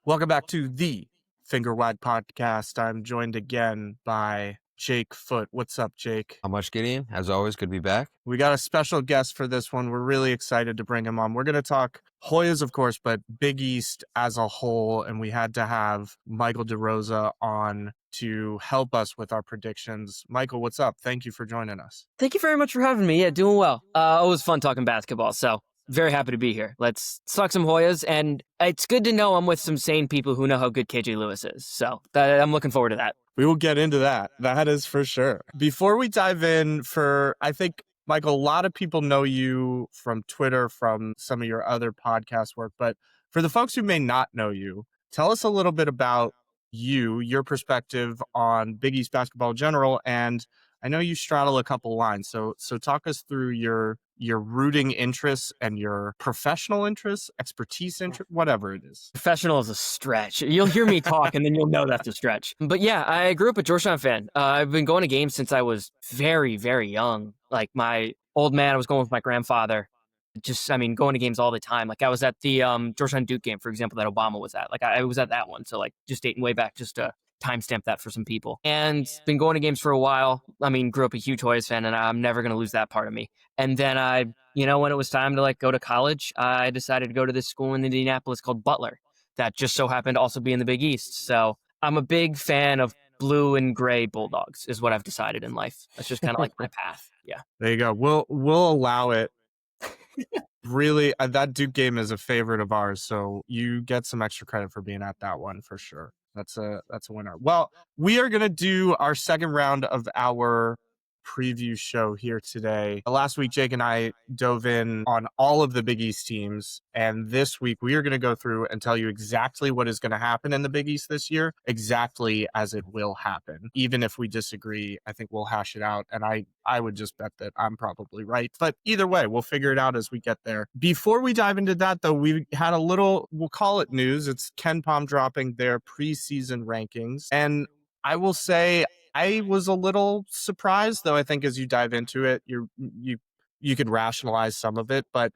Welcome back to the Finger Wag Podcast. I'm joined again by Jake Foote. What's up, Jake? How much, Gideon? As always, good to be back. We got a special guest for this one. We're really excited to bring him on. We're going to talk Hoyas, of course, but Big East as a whole, and we had to have Michael DeRosa on to help us with our predictions. Michael, what's up? Thank you for joining us. Thank you very much for having me. Yeah, doing well. Always fun talking basketball, so very happy to be here. Let's talk some Hoyas, and it's good to know I'm with some sane people who know how good KJ Lewis is, so I'm looking forward to that. We will get into that. That is for sure. Before we dive in I think, Michael, a lot of people know you from Twitter, from some of your other podcast work, but for the folks who may not know you, tell us a little bit about your perspective on Big East basketball in general, and I know you straddle a couple lines, so talk us through your rooting interests and your professional interests, expertise interest, whatever it is. Professional is a stretch. You'll hear me talk and then you'll know that's a stretch. But yeah, I grew up a Georgetown fan. I've been going to games since I was very, very young. Like my old man, I was going with my grandfather. Going to games all the time. Like I was at the Georgetown Duke game, for example, that Obama was at. Like I was at that one. So like just dating way back just to timestamp that for some people. And been going to games for a while. Grew up a huge Hoyas fan, and I'm never going to lose that part of me. And then when it was time to go to college, I decided to go to this school in Indianapolis called Butler that just so happened to also be in the Big East. So I'm a big fan of blue and gray Bulldogs is what I've decided in life. That's just kind of like my path. Yeah. There you go. We'll allow it. Really, that Duke game is a favorite of ours, so you get some extra credit for being at that one for sure. That's a winner. Well, we are going to do our second round of our preview show here today. Last week, Jake and I dove in on all of the Big East teams, and this week we are going to go through and tell you exactly what is going to happen in the Big East this year, exactly as it will happen. Even if we disagree, I think we'll hash it out, and I would just bet that I'm probably right. But either way, we'll figure it out as we get there. Before we dive into that, though, we had a little, we'll call it news. It's KenPom dropping their preseason rankings, and I will say I was a little surprised, though I think as you dive into it, you can rationalize some of it, but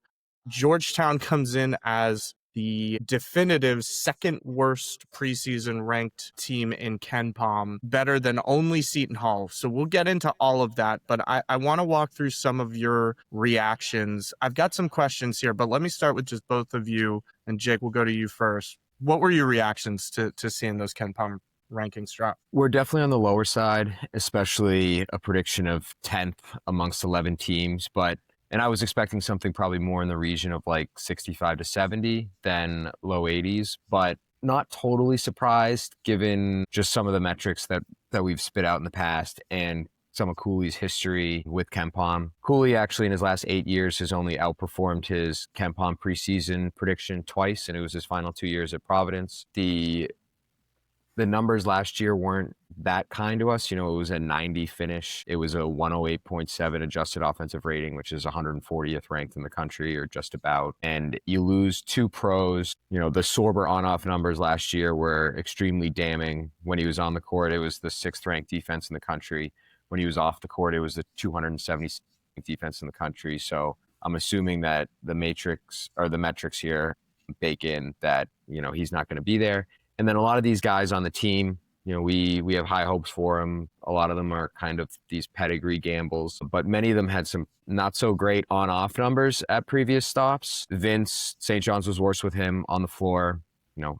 Georgetown comes in as the definitive second worst preseason ranked team in KenPom, better than only Seton Hall. So we'll get into all of that, but I want to walk through some of your reactions. I've got some questions here, but let me start with just both of you, and Jake, we'll go to you first. What were your reactions to seeing those KenPom rankings drop? We're definitely on the lower side, especially a prediction of 10th amongst 11 teams. And I was expecting something probably more in the region of like 65 to 70 than low 80s, but not totally surprised given just some of the metrics that we've spit out in the past and some of Cooley's history with KenPom. Cooley actually in his last 8 years has only outperformed his KenPom preseason prediction twice, and it was his final 2 years at Providence. The numbers last year weren't that kind to us. It was a 90 finish. It was a 108.7 adjusted offensive rating, which is 140th ranked in the country or just about. And you lose two pros. The Sorber on-off numbers last year were extremely damning. When he was on the court, it was the 6th ranked defense in the country. When he was off the court, it was the 270th defense in the country. So I'm assuming that the metrics here bake in that, he's not going to be there. And then a lot of these guys on the team, we have high hopes for them. A lot of them are kind of these pedigree gambles, but many of them had some not so great on-off numbers at previous stops. Vince, St. John's was worse with him on the floor,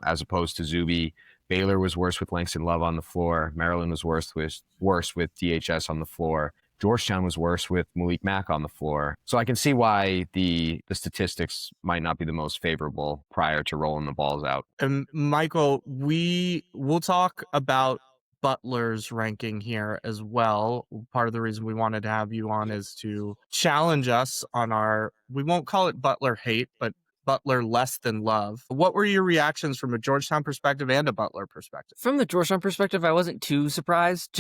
as opposed to Zuby. Baylor was worse with Langston Love on the floor. Maryland was worse with DHS on the floor. Georgetown was worse with Malik Mack on the floor. So I can see why the statistics might not be the most favorable prior to rolling the balls out. And Michael, we'll talk about Butler's ranking here as well. Part of the reason we wanted to have you on is to challenge us on we won't call it Butler hate, but Butler less than love. What were your reactions from a Georgetown perspective and a Butler perspective? From the Georgetown perspective, I wasn't too surprised.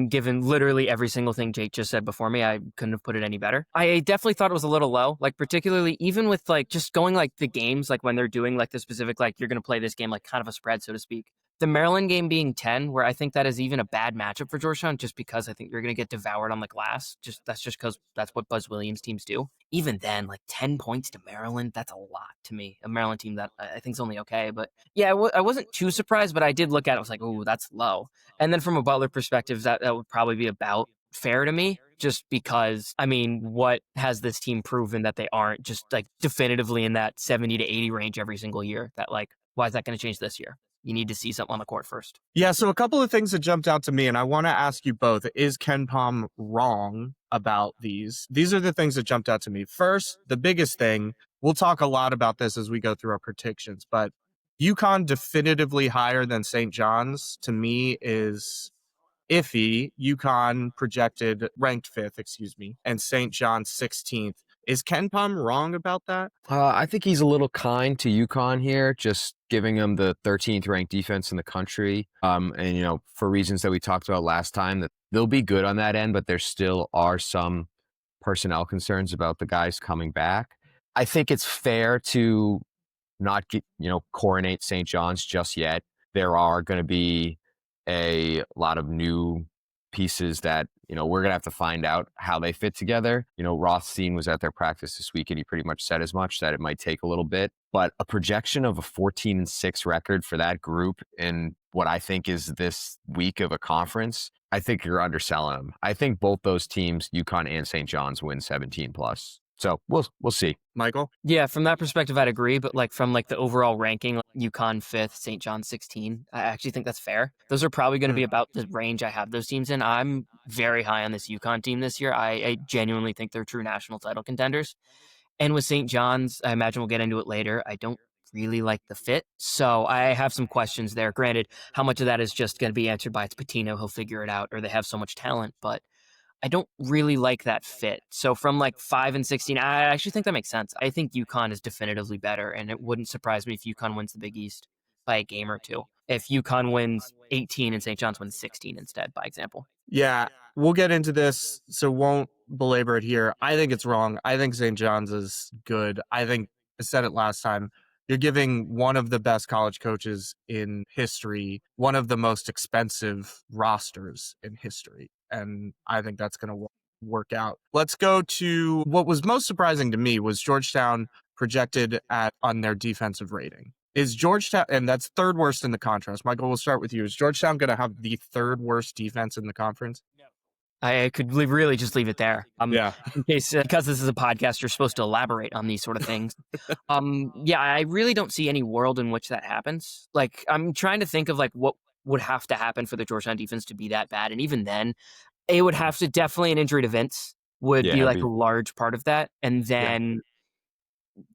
Given literally every single thing Jake just said before me, I couldn't have put it any better. I definitely thought it was a little low, particularly even with just going the games, when they're doing the specific, you're going to play this game kind of a spread, so to speak. the Maryland game being 10, where I think that is even a bad matchup for Georgetown, just because I think you're going to get devoured on the glass. That's just because that's what Buzz Williams teams do. Even then, like 10 points to Maryland, that's a lot to me. A Maryland team that I think is only okay. But yeah, I wasn't too surprised, but I did look at it. I was like, oh, that's low. And then from a Butler perspective, that would probably be about fair to me, just because, I mean, what has this team proven that they aren't just like definitively in that 70 to 80 range every single year? That like, why is that going to change this year? You need to see something on the court first. Yeah, so a couple of things that jumped out to me, and I want to ask you both, is KenPom wrong about these? These are the things that jumped out to me. First, the biggest thing, we'll talk a lot about this as we go through our predictions, but UConn definitively higher than St. John's, to me, is iffy. UConn projected ranked 5th, and St. John's 16th. Is KenPom wrong about that? I think he's a little kind to UConn here, just giving them the 13th ranked defense in the country. And, for reasons that we talked about last time, that they'll be good on that end, but there still are some personnel concerns about the guys coming back. I think it's fair to not coronate St. John's just yet. There are going to be a lot of new pieces that, we're going to have to find out how they fit together. Rothstein was at their practice this week and he pretty much said as much, that it might take a little bit, but a projection of a 14-6 record for that group in what I think is this week of a conference, I think you're underselling them. I think both those teams, UConn and St. John's, win 17 plus. So we'll see. Michael? Yeah, from that perspective, I'd agree. But like from like the overall ranking, UConn 5th, St. John's 16, I actually think that's fair. Those are probably going to be about the range I have those teams in. I'm very high on this UConn team this year. I genuinely think they're true national title contenders. And with St. John's, I imagine we'll get into it later, I don't really like the fit. So I have some questions there. Granted, how much of that is just going to be answered by it's Pitino, he'll figure it out, or they have so much talent. But I don't really like that fit. So from like 5 and 16, I actually think that makes sense. I think UConn is definitively better, and it wouldn't surprise me if UConn wins the Big East by a game or two. If UConn wins 18 and St. John's wins 16 instead, by example. Yeah, we'll get into this, so won't belabor it here. I think it's wrong. I think St. John's is good. I think I said it last time. You're giving one of the best college coaches in history, one of the most expensive rosters in history. And I think that's going to work out. Let's go to what was most surprising to me was Georgetown projected on their defensive rating. Is Georgetown, and that's 3rd worst in the conference. Michael, we'll start with you. Is Georgetown going to have the 3rd worst defense in the conference? I could really just leave it there. Yeah. In case, because this is a podcast, you're supposed to elaborate on these sort of things. Yeah, I really don't see any world in which that happens. Like, I'm trying to think of like what would have to happen for the Georgetown defense to be that bad. And even then, it would have to definitely an injury to Vince would be like a large part of that. And then,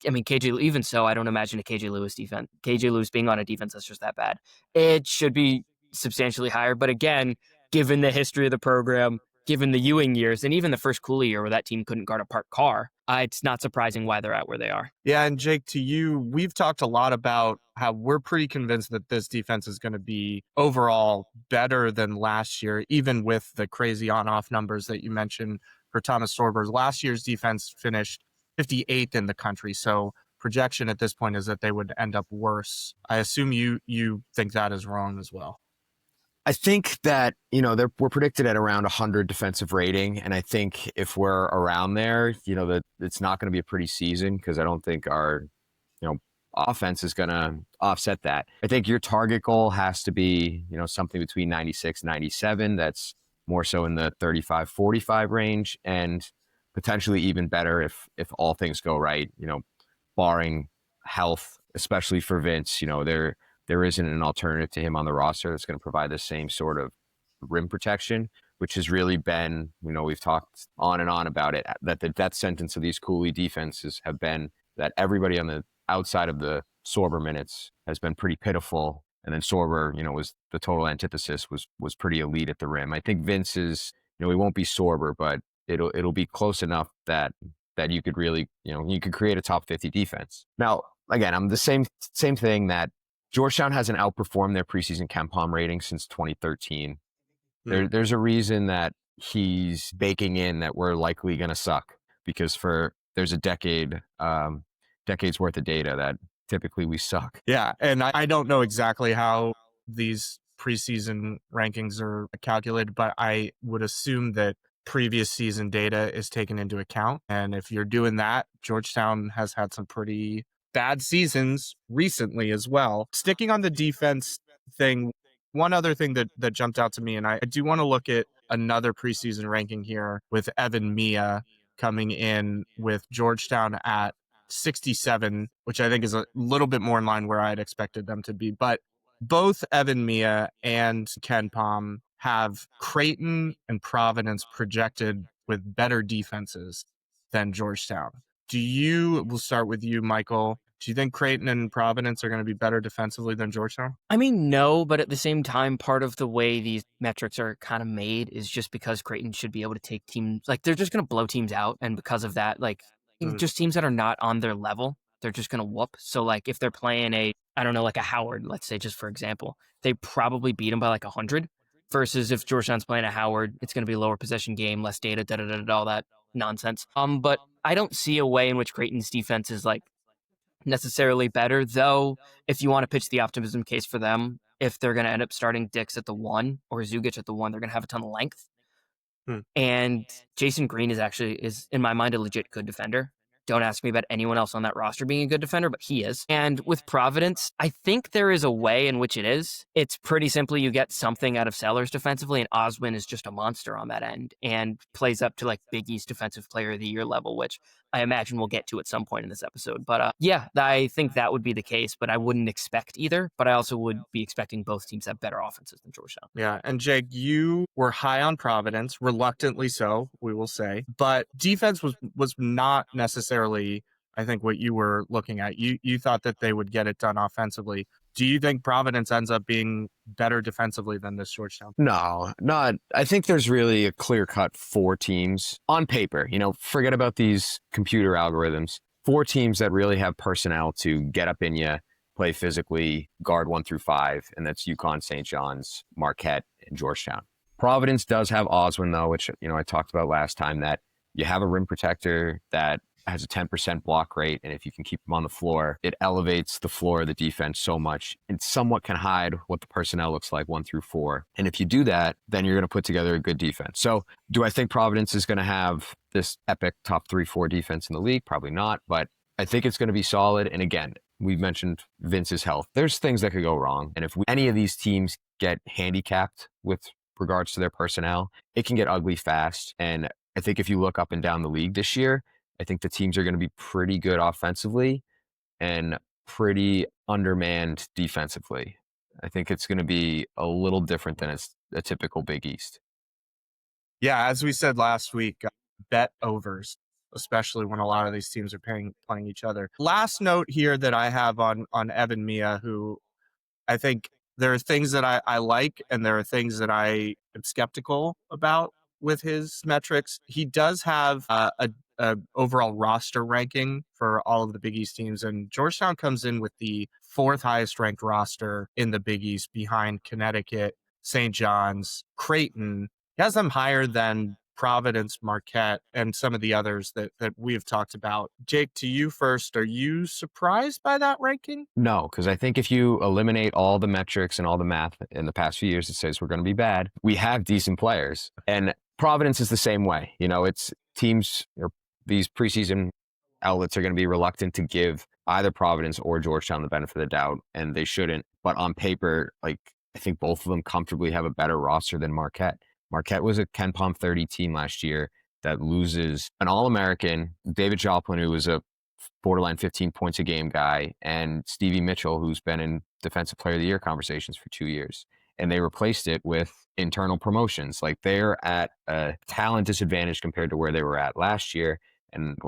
I mean, even so, I don't imagine a KJ Lewis defense. KJ Lewis being on a defense that's just that bad. It should be substantially higher. But again, given the history of the program, given the Ewing years, and even the first Cooley year where that team couldn't guard a parked car, it's not surprising why they're at where they are. Yeah, and Jake, to you, we've talked a lot about how we're pretty convinced that this defense is going to be overall better than last year, even with the crazy on-off numbers that you mentioned for Thomas Sorber's. Last year's defense finished 58th in the country, so projection at this point is that they would end up worse. I assume you think that is wrong as well. I think that, we're predicted at around 100 defensive rating. And I think if we're around there, that it's not going to be a pretty season, because I don't think our, offense is going to offset that. I think your target goal has to be, something between 96, 97. That's more so in the 35, 45 range, and potentially even better if all things go right, barring health, especially for Vince. There isn't an alternative to him on the roster that's going to provide the same sort of rim protection, which has really been, we've talked on and on about it, that the death sentence of these Cooley defenses have been that everybody on the outside of the Sorber minutes has been pretty pitiful. And then Sorber, was the total antithesis, was pretty elite at the rim. I think Vince is, he won't be Sorber, but it'll be close enough that you could really, you could create a top 50 defense. Now, again, I'm the same thing that Georgetown hasn't outperformed their preseason KenPom rating since 2013. There's a reason that he's baking in that we're likely going to suck, because there's a decade's worth of data that typically we suck. Yeah, and I don't know exactly how these preseason rankings are calculated, but I would assume that previous season data is taken into account. And if you're doing that, Georgetown has had some pretty bad seasons recently as well. Sticking on the defense thing, one other thing that jumped out to me, and I do want to look at another preseason ranking here with Evan Mia coming in with Georgetown at 67, which I think is a little bit more in line where I'd expected them to be. But both Evan Mia and KenPom have Creighton and Providence projected with better defenses than Georgetown. We'll start with you, Michael. Do you think Creighton and Providence are going to be better defensively than Georgetown? I mean, no, but at the same time, part of the way these metrics are kind of made is just because Creighton should be able to take teams, like they're just going to blow teams out. And because of that, like just teams that are not on their level, they're just going to whoop. So like if they're playing like a Howard, let's say, just for example, they probably beat them by like 100 versus if Georgetown's playing a Howard, it's going to be a lower possession game, less data, all that nonsense. But I don't see a way in which Creighton's defense is like necessarily better, though. If you want to pitch the optimism case for them, if they're going to end up starting Dix at the 1 or Zugic at the 1, they're going to have a ton of length. And Jason Green is in my mind a legit good defender. Don't ask me about anyone else on that roster being a good defender, but he is. And with Providence, I think there is a way in which it is. It's pretty simply you get something out of Sellers defensively, and Oswin is just a monster on that end and plays up to like Big East Defensive Player of the Year level, which I imagine we'll get to at some point in this episode. But yeah, I think that would be the case, but I wouldn't expect either. But I also would be expecting both teams to have better offenses than Georgetown. Yeah, and Jake, you were high on Providence, reluctantly so, we will say. But defense was not necessarily, I think, what you were looking at. You thought that they would get it done offensively. Do you think Providence ends up being better defensively than this Georgetown? No, not. I think there's really a clear-cut 4 teams on paper. Forget about these computer algorithms. 4 teams that really have personnel to get up in you, play physically, guard 1 through 5, and that's UConn, St. John's, Marquette, and Georgetown. Providence does have Oswin, though, which I talked about last time, that you have a rim protector that has a 10% block rate, and if you can keep them on the floor, it elevates the floor of the defense so much. It somewhat can hide what the personnel looks like 1 through 4. And if you do that, then you're going to put together a good defense. So do I think Providence is going to have this epic top 3-4 defense in the league? Probably not, but I think it's going to be solid. And again, we've mentioned Vince's health. There's things that could go wrong. And if any of these teams get handicapped with regards to their personnel, it can get ugly fast. And I think if you look up and down the league this year, I think the teams are going to be pretty good offensively and pretty undermanned defensively. I think it's going to be a little different than a typical Big East. Yeah, as we said last week, bet overs, especially when a lot of these teams are playing each other. Last note here that I have on Evan Mia, who I think there are things that I like and there are things that I am skeptical about with his metrics. He does have a overall roster ranking for all of the Big East teams, and Georgetown comes in with the 4th highest ranked roster in the Big East behind Connecticut, St. John's, Creighton. He has them higher than Providence, Marquette, and some of the others that we have talked about. Jake, to you first, are you surprised by that ranking? No, because I think if you eliminate all the metrics and all the math in the past few years that says we're going to be bad, we have decent players. And Providence is the same way. It's teams, or these preseason outlets are going to be reluctant to give either Providence or Georgetown the benefit of the doubt, and they shouldn't. But on paper, I think both of them comfortably have a better roster than Marquette. Marquette was a KenPom 30 team last year that loses an All-American, David Joplin, who was a borderline 15 points a game guy, and Stevie Mitchell, who's been in Defensive Player of the Year conversations for 2 years. And they replaced it with internal promotions. They're at a talent disadvantage compared to where they were at last year. And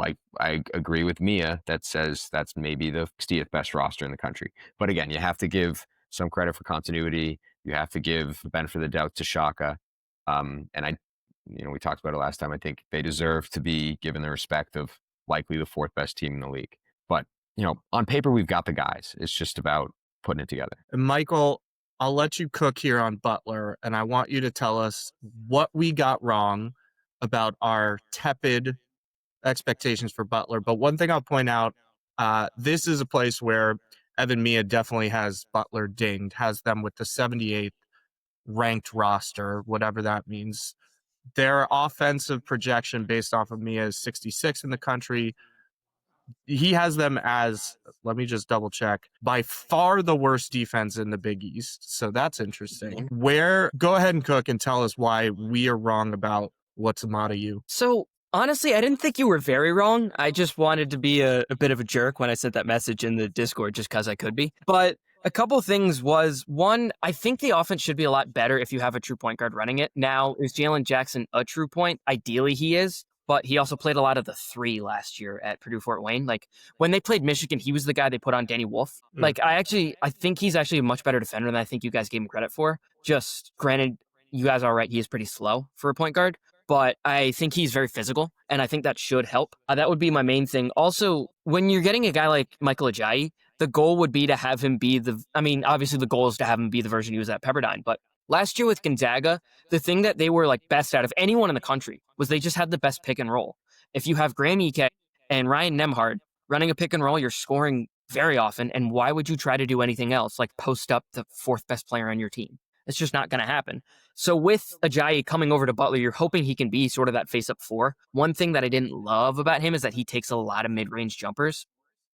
I agree with Mia that says that's maybe the 60th best roster in the country. But again, you have to give some credit for continuity. You have to give the benefit of the doubt to Shaka. And we talked about it last time. I think they deserve to be given the respect of likely the 4th best team in the league. But, on paper, we've got the guys. It's just about putting it together. And Michael, I'll let you cook here on Butler, and I want you to tell us what we got wrong about our tepid expectations for Butler. But one thing I'll point out, this is a place where Evan Mia definitely has Butler dinged, has them with the 78th ranked roster, whatever that means. Their offensive projection based off of Mia is 66 in the country. He has them as, let me just double check, by far the worst defense in the Big East. So that's interesting. Go ahead and Cook and tell us why we are wrong about what's Matta U. So honestly, I didn't think you were very wrong. I just wanted to be a bit of a jerk when I sent that message in the Discord just because I could be. But a couple things was, one, I think the offense should be a lot better if you have a true point guard running it. Now, is Jalen Jackson a true point? Ideally, he is. But he also played a lot of the 3 last year at Purdue Fort Wayne. Like, when they played Michigan, he was the guy they put on Danny Wolf. Like, I think he's actually a much better defender than I think you guys gave him credit for. Just granted, you guys are right, he is pretty slow for a point guard. But I think he's very physical, and I think that should help. That would be my main thing. Also, when you're getting a guy like Michael Ajayi, the goal would be to have him be obviously the goal is to have him be the version he was at Pepperdine. But last year with Gonzaga, the thing that they were like best out of anyone in the country was they just had the best pick and roll. If you have Graham Ike and Ryan Nembhard running a pick and roll, you're scoring very often. And why would you try to do anything else, like post up the 4th best player on your team? It's just not going to happen. So with Ajayi coming over to Butler, you're hoping he can be sort of that face-up 4. One thing that I didn't love about him is that he takes a lot of mid-range jumpers.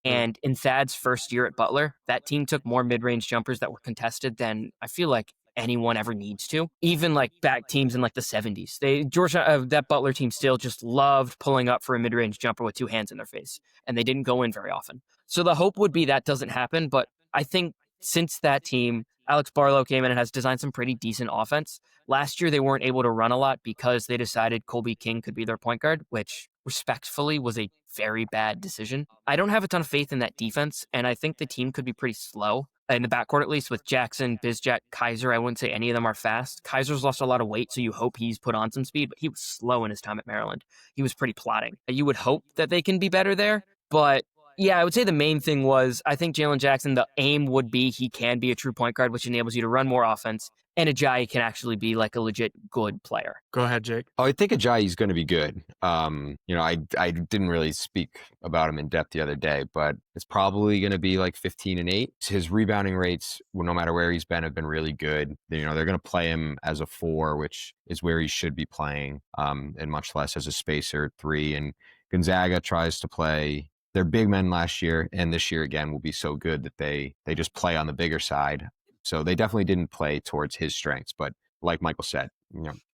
And in Thad's first year at Butler, that team took more mid-range jumpers that were contested than I feel like anyone ever needs to. Even like back teams in like the 70s. That Butler team still just loved pulling up for a mid-range jumper with 2 hands in their face. And they didn't go in very often. So the hope would be that doesn't happen. But I think since that team, Alex Barlow came in and has designed some pretty decent offense. Last year, they weren't able to run a lot because they decided Colby King could be their point guard, which respectfully was a very bad decision. I don't have a ton of faith in that defense, and I think the team could be pretty slow. In the backcourt, at least, with Jackson, Bizjack, Kaiser, I wouldn't say any of them are fast. Kaiser's lost a lot of weight, so you hope he's put on some speed, but he was slow in his time at Maryland. He was pretty plodding. You would hope that they can be better there, but yeah, I would say the main thing was, I think Jalen Jackson, the aim would be he can be a true point guard, which enables you to run more offense, and Ajayi can actually be like a legit good player. Go ahead, Jake. Oh, I think Ajayi's going to be good. I didn't really speak about him in depth the other day, but it's probably going to be like 15 and 8. His rebounding rates, no matter where he's been, have been really good. They're going to play him as a 4, which is where he should be playing, and much less as a spacer 3. And Gonzaga tries to play their big men last year, and this year again will be so good that they just play on the bigger side. So they definitely didn't play towards his strengths. But like Michael said,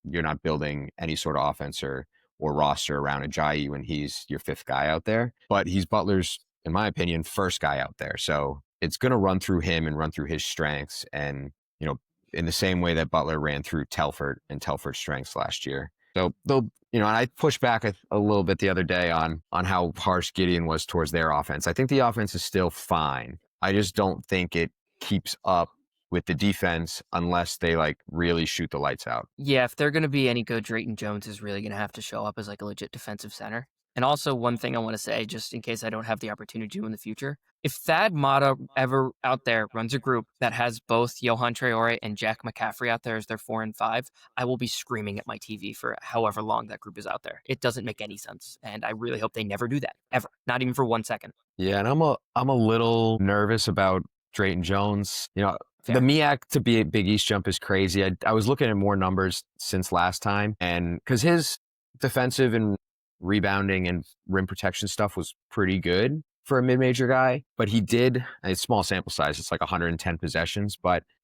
you're not building any sort of offense or roster around Ajayi when he's your 5th guy out there. But he's Butler's, in my opinion, 1st guy out there. So it's going to run through him and run through his strengths. And, in the same way that Butler ran through Telford and Telford's strengths last year. So they'll, and I pushed back a little bit the other day on how harsh Gideon was towards their offense. I think the offense is still fine. I just don't think it keeps up with the defense unless they like really shoot the lights out. Yeah, if they're going to be any good, Drayton Jones is really going to have to show up as like a legit defensive center. And also one thing I want to say, just in case I don't have the opportunity to in the future, if Thad Matta ever out there runs a group that has both Johan Traore and Jack McCaffrey out there as their 4 and 5, I will be screaming at my TV for however long that group is out there. It doesn't make any sense. And I really hope they never do that, ever. Not even for 1 second. Yeah, and I'm a little nervous about Drayton Jones. Fair. The MEAC to be a Big East jump is crazy. I was looking at more numbers since last time, and because his defensive and rebounding and rim protection stuff was pretty good for a mid-major guy, but he did, a small sample size, it's like 110 possessions,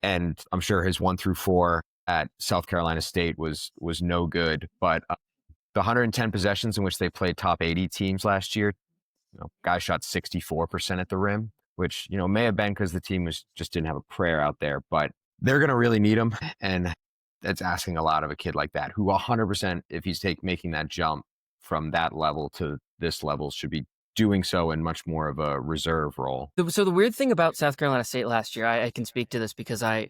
and I'm sure his 1 through 4 at South Carolina State was no good, but the 110 possessions in which they played top 80 teams last year, guy shot 64% at the rim, which, may have been because the team just didn't have a prayer out there, but they're going to really need him, and that's asking a lot of a kid like that, who 100%, if he's making that jump from that level to this level, should be doing so in much more of a reserve role. So the weird thing about South Carolina State last year, I can speak to this because I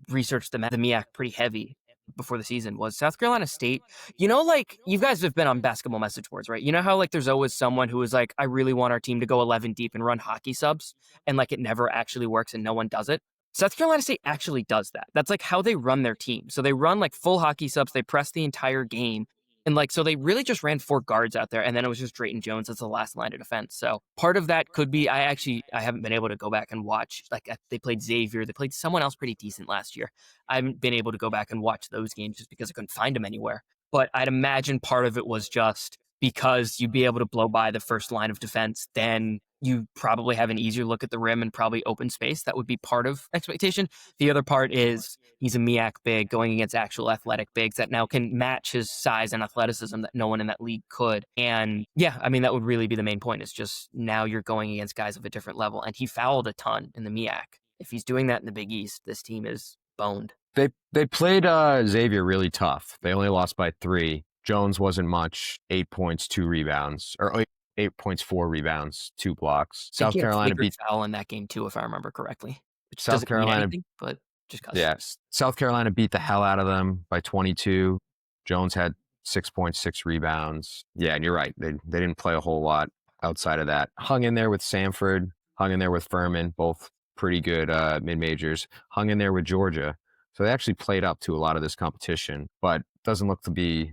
researched the MEAC pretty heavy before the season, was South Carolina State. Like, you guys have been on basketball message boards, right? You know how like there's always someone who is like, I really want our team to go 11 deep and run hockey subs, and like it never actually works and no one does it. South Carolina State actually does that. That's like how they run their team. So they run like full hockey subs, they press the entire game, And like, so they really just ran 4 guards out there, and then it was just Drayton Jones as the last line of defense. So part of that could be, I haven't been able to go back and watch, like they played Xavier, they played someone else pretty decent last year. I haven't been able to go back and watch those games just because I couldn't find them anywhere. But I'd imagine part of it was just because you'd be able to blow by the first line of defense, then you probably have an easier look at the rim and probably open space. That would be part of expectation. The other part is he's a MEAC big going against actual athletic bigs that now can match his size and athleticism that no one in that league could. And yeah, I mean, that would really be the main point. It's just now you're going against guys of a different level. And he fouled a ton in the MEAC. If he's doing that in the Big East, this team is boned. They played Xavier really tough. They only lost by 3. Jones wasn't much, 8 points, 2 rebounds, or 8 points, 4 rebounds, 2 blocks. South Carolina beat foul in that game too, if I remember correctly. Which South Carolina, anything, but just cause. Yes, South Carolina beat the hell out of them by 22. Jones had 6 points, 6 rebounds. Yeah, and you're right. They didn't play a whole lot outside of that. Hung in there with Samford, hung in there with Furman, both pretty good mid-majors. Hung in there with Georgia. So they actually played up to a lot of this competition, but doesn't look to be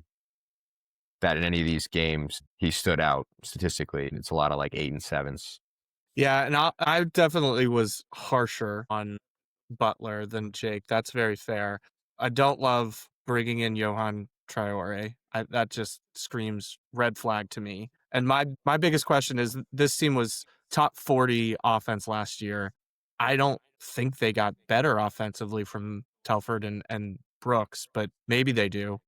that in any of these games he stood out statistically. It's a lot of like 8 and 7s. Yeah, and I definitely was harsher on Butler than Jake. That's very fair. I don't love bringing in Johan Traore. That just screams red flag to me. And my biggest question is, this team was top 40 offense last year. I don't think they got better offensively from Telford and Brooks, but maybe they do.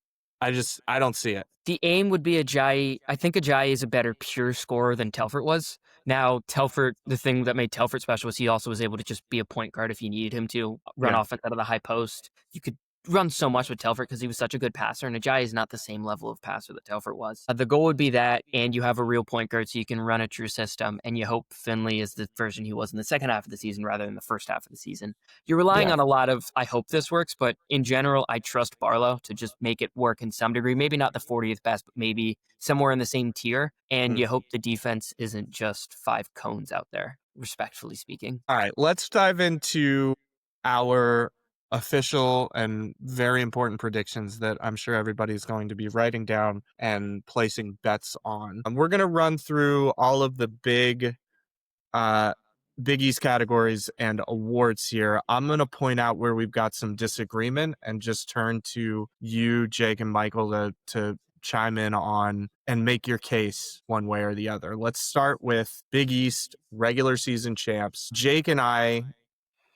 I don't see it. The aim would be Ajayi. I think Ajayi is a better pure scorer than Telford was. Now, Telford, the thing that made Telford special was he also was able to just be a point guard if you needed him to, run offense out of the high post. You could run so much with Telford because he was such a good passer, and Ajayi is not the same level of passer that Telford was. The goal would be that, and you have a real point guard so you can run a true system, and you hope Finley is the version he was in the second half of the season rather than the first half of the season. You're relying on a lot of, I hope this works, but in general, I trust Barlow to just make it work in some degree. Maybe not the 40th best, but maybe somewhere in the same tier, and you hope the defense isn't just 5 cones out there, respectfully speaking. All right, let's dive into our official and very important predictions that I'm sure everybody's going to be writing down and placing bets on. We're going to run through all of the Big East categories and awards here. I'm going to point out where we've got some disagreement and just turn to you, Jake, and Michael to chime in on and make your case one way or the other. Let's start with Big East regular season champs. Jake and I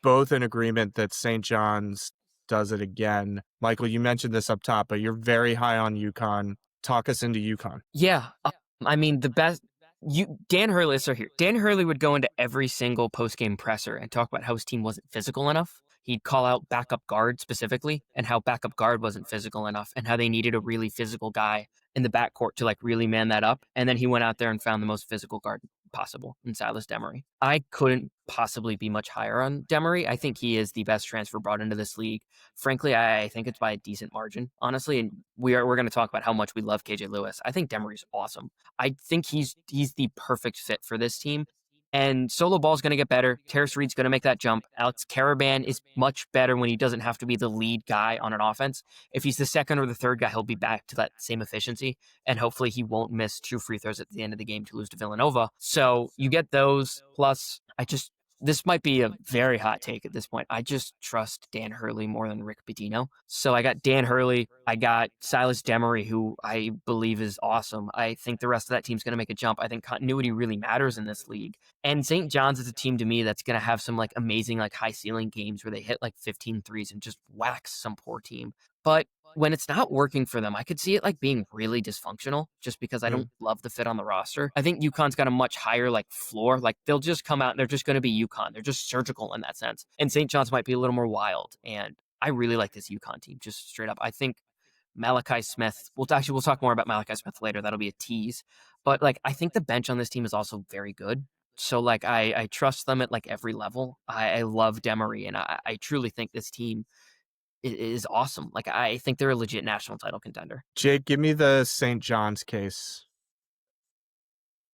both in agreement that St. John's does it again. Michael, you mentioned this up top, but you're very high on UConn. Talk us into UConn. Yeah. I mean, the best... Dan Hurley is here. Dan Hurley would go into every single post-game presser and talk about how his team wasn't physical enough. He'd call out backup guard specifically and how backup guard wasn't physical enough and how they needed a really physical guy in the backcourt to like really man that up. And then he went out there and found the most physical guard possible in Silas Demery. I couldn't possibly be much higher on Demery. I think he is the best transfer brought into this league. Frankly, I think it's by a decent margin, honestly. And we're going to talk about how much we love KJ Lewis. I think Demery's awesome. I think he's the perfect fit for this team. And solo ball is going to get better. Terrace Reed's going to make that jump. Alex Caravan is much better when he doesn't have to be the lead guy on an offense. If he's the second or the third guy, he'll be back to that same efficiency. And hopefully he won't miss 2 free throws at the end of the game to lose to Villanova. So you get those. Plus, this might be a very hot take at this point. I just trust Dan Hurley more than Rick Pitino. So I got Dan Hurley. I got Silas Demery, who I believe is awesome. I think the rest of that team's going to make a jump. I think continuity really matters in this league. And St. John's is a team to me that's going to have some like amazing like high ceiling games where they hit like 15 threes and just wax some poor team. But when it's not working for them, I could see it like being really dysfunctional just because I don't love the fit on the roster. I think UConn's got a much higher like floor. Like they'll just come out and they're just going to be UConn. They're just surgical in that sense. And St. John's might be a little more wild. And I really like this UConn team, just straight up. I think Malachi Smith, we'll talk more about Malachi Smith later. That'll be a tease. But like, I think the bench on this team is also very good. So like, I trust them at like every level. I love Demery, and I truly think this team is awesome. Like, I think they're a legit national title contender. Jake, give me the St. John's case.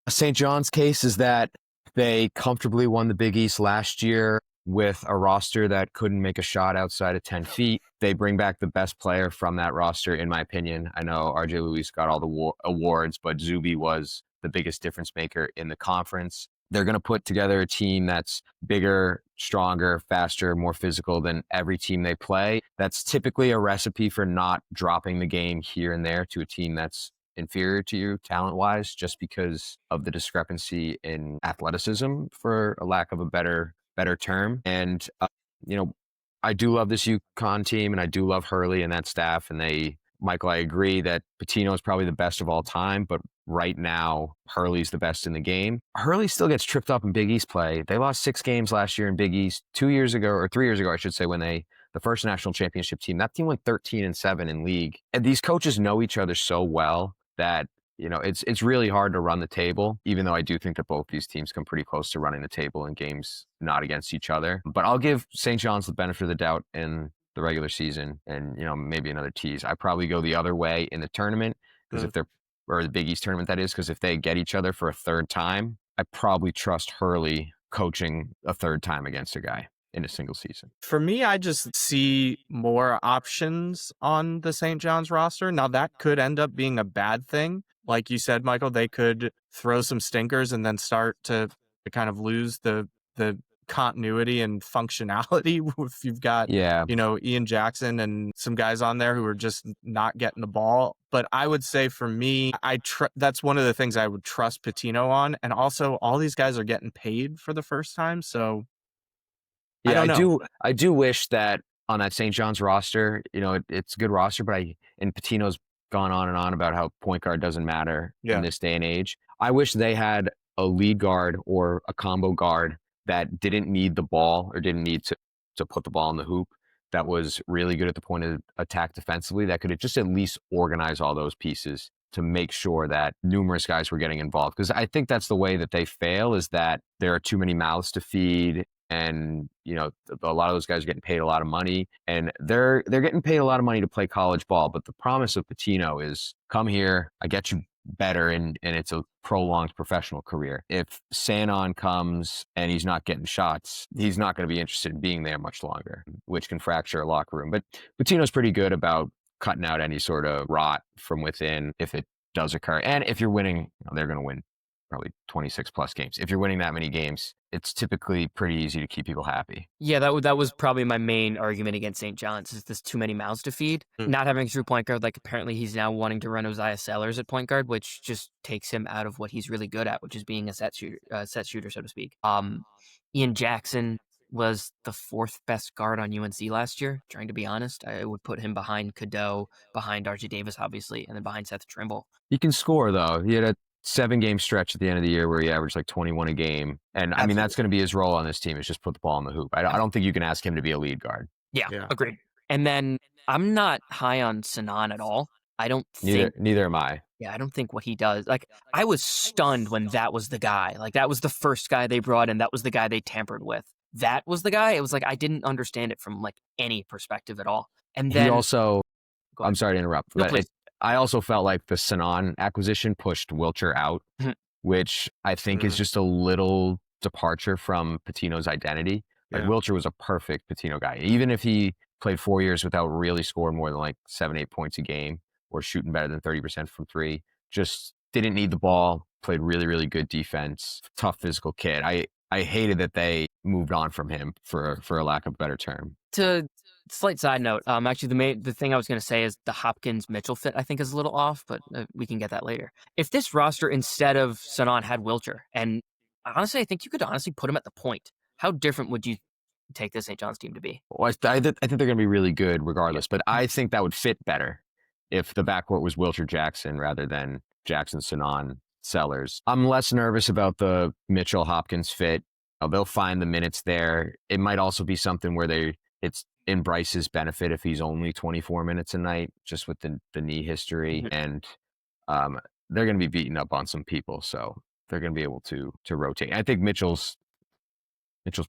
St. John's case is that they comfortably won the Big East last year. with a roster that couldn't make a shot outside of 10 feet. They bring back the best player from that roster, in my opinion. I know RJ Luis got all the awards, but Zuby was the biggest difference maker in the conference. They're going to put together a team that's bigger, stronger, faster, more physical than every team they play. That's typically a recipe for not dropping the game here and there to a team that's inferior to you talent-wise, just because of the discrepancy in athleticism, for a lack of a better term. And I do love this UConn team, and I do love Hurley and that staff. And Michael, I agree that Pitino is probably the best of all time, but right now Hurley's the best in the game. Hurley still gets tripped up in Big East play. They lost 6 games last year in Big East. 3 years ago, I should say, when the first national championship team, that team went 13-7 in league. And these coaches know each other so well that it's really hard to run the table, even though I do think that both these teams come pretty close to running the table in games not against each other. But I'll give St. John's the benefit of the doubt in the regular season, and maybe another tease. I probably go the other way in the tournament, because or the Big East tournament, that is, because if they get each other for a third time, I probably trust Hurley coaching a third time against a guy in a single season. For me, I just see more options on the St. John's roster. Now, that could end up being a bad thing. Like you said, Michael, they could throw some stinkers and then start to kind of lose the continuity and functionality if you've got, Ian Jackson and some guys on there who are just not getting the ball. But I would say for me, that's one of the things I would trust Pitino on. And also, all these guys are getting paid for the first time. So yeah, I do wish that on that St. John's roster, it's a good roster, but and Pitino's gone on and on about how point guard doesn't matter in this day and age. I wish they had a lead guard or a combo guard that didn't need the ball or didn't need to put the ball in the hoop, that was really good at the point of attack defensively, that could just at least organize all those pieces to make sure that numerous guys were getting involved. Because I think that's the way that they fail, is that there are too many mouths to feed. And, a lot of those guys are getting paid a lot of money, and they're getting paid a lot of money to play college ball. But the promise of Pitino is, come here, I get you better, and it's a prolonged professional career. If Sanon comes and he's not getting shots, he's not going to be interested in being there much longer, which can fracture a locker room. But Pitino's pretty good about cutting out any sort of rot from within if it does occur. And if you're winning, they're going to win probably 26 plus games. If you're winning that many games, it's typically pretty easy to keep people happy. Yeah, that was probably my main argument against St. John's, is this too many mouths to feed. Not having a true point guard. Like, apparently he's now wanting to run Isaiah Sellers at point guard, which just takes him out of what he's really good at, which is being a set shooter, so to speak. Ian Jackson was the 4th best guard on UNC last year. Trying to be honest, I would put him behind Cadeau, behind RJ Davis, obviously, and then behind Seth Trimble. He can score, though. He had a 7-game stretch at the end of the year where he averaged like 21 a game. And I mean, that's going to be his role on this team, is just put the ball in the hoop. I don't think you can ask him to be a lead guard. Yeah, agreed. And then I'm not high on Sanon at all. I don't think. Neither am I. Yeah, I don't think what he does. Like, I was stunned when that was the guy. Like, that was the first guy they brought in. That was the guy they tampered with. That was the guy. It was like, I didn't understand it from like any perspective at all. And then he also, I'm sorry to interrupt, No, but please. I also felt like the Sanon acquisition pushed Wilcher out, which I think is just a little departure from Pitino's identity. Like, Wilcher was a perfect Pitino guy. Even if he played 4 years without really scoring more than like 7-8 points a game or shooting better than 30% from 3, just didn't need the ball, played really, really good defense, tough physical kid. I hated that they moved on from him, for a lack of a better term. To slight side note, actually the thing I was going to say is the Hopkins-Mitchell fit, I think, is a little off, but we can get that later. If this roster instead of Sanon had Wilcher, and honestly, I think you could honestly put him at the point, how different would you take this St. John's team to be? Well, I think they're going to be really good regardless, but I think that would fit better if the backcourt was Wilcher Jackson rather than Jackson, Sanon, Sellers. I'm less nervous about the Mitchell Hopkins fit. They'll find the minutes there. It might also be something where it's in Bryce's benefit if he's only 24 minutes a night, just with the knee history. And they're going to be beating up on some people, so they're going to be able to rotate. I think Mitchell's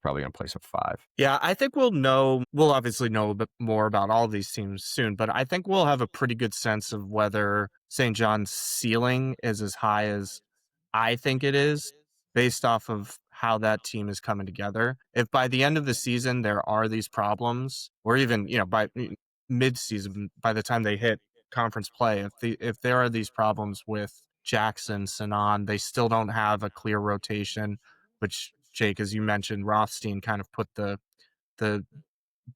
probably going to play some 5. Yeah, I think we'll obviously know a bit more about all these teams soon, but I think we'll have a pretty good sense of whether St. John's ceiling is as high as I think it is, based off of how that team is coming together. If by the end of the season there are these problems, or even, by mid-season, by the time they hit conference play, if there are these problems with Jackson, Sanan, they still don't have a clear rotation, which, Jake, as you mentioned, Rothstein kind of put the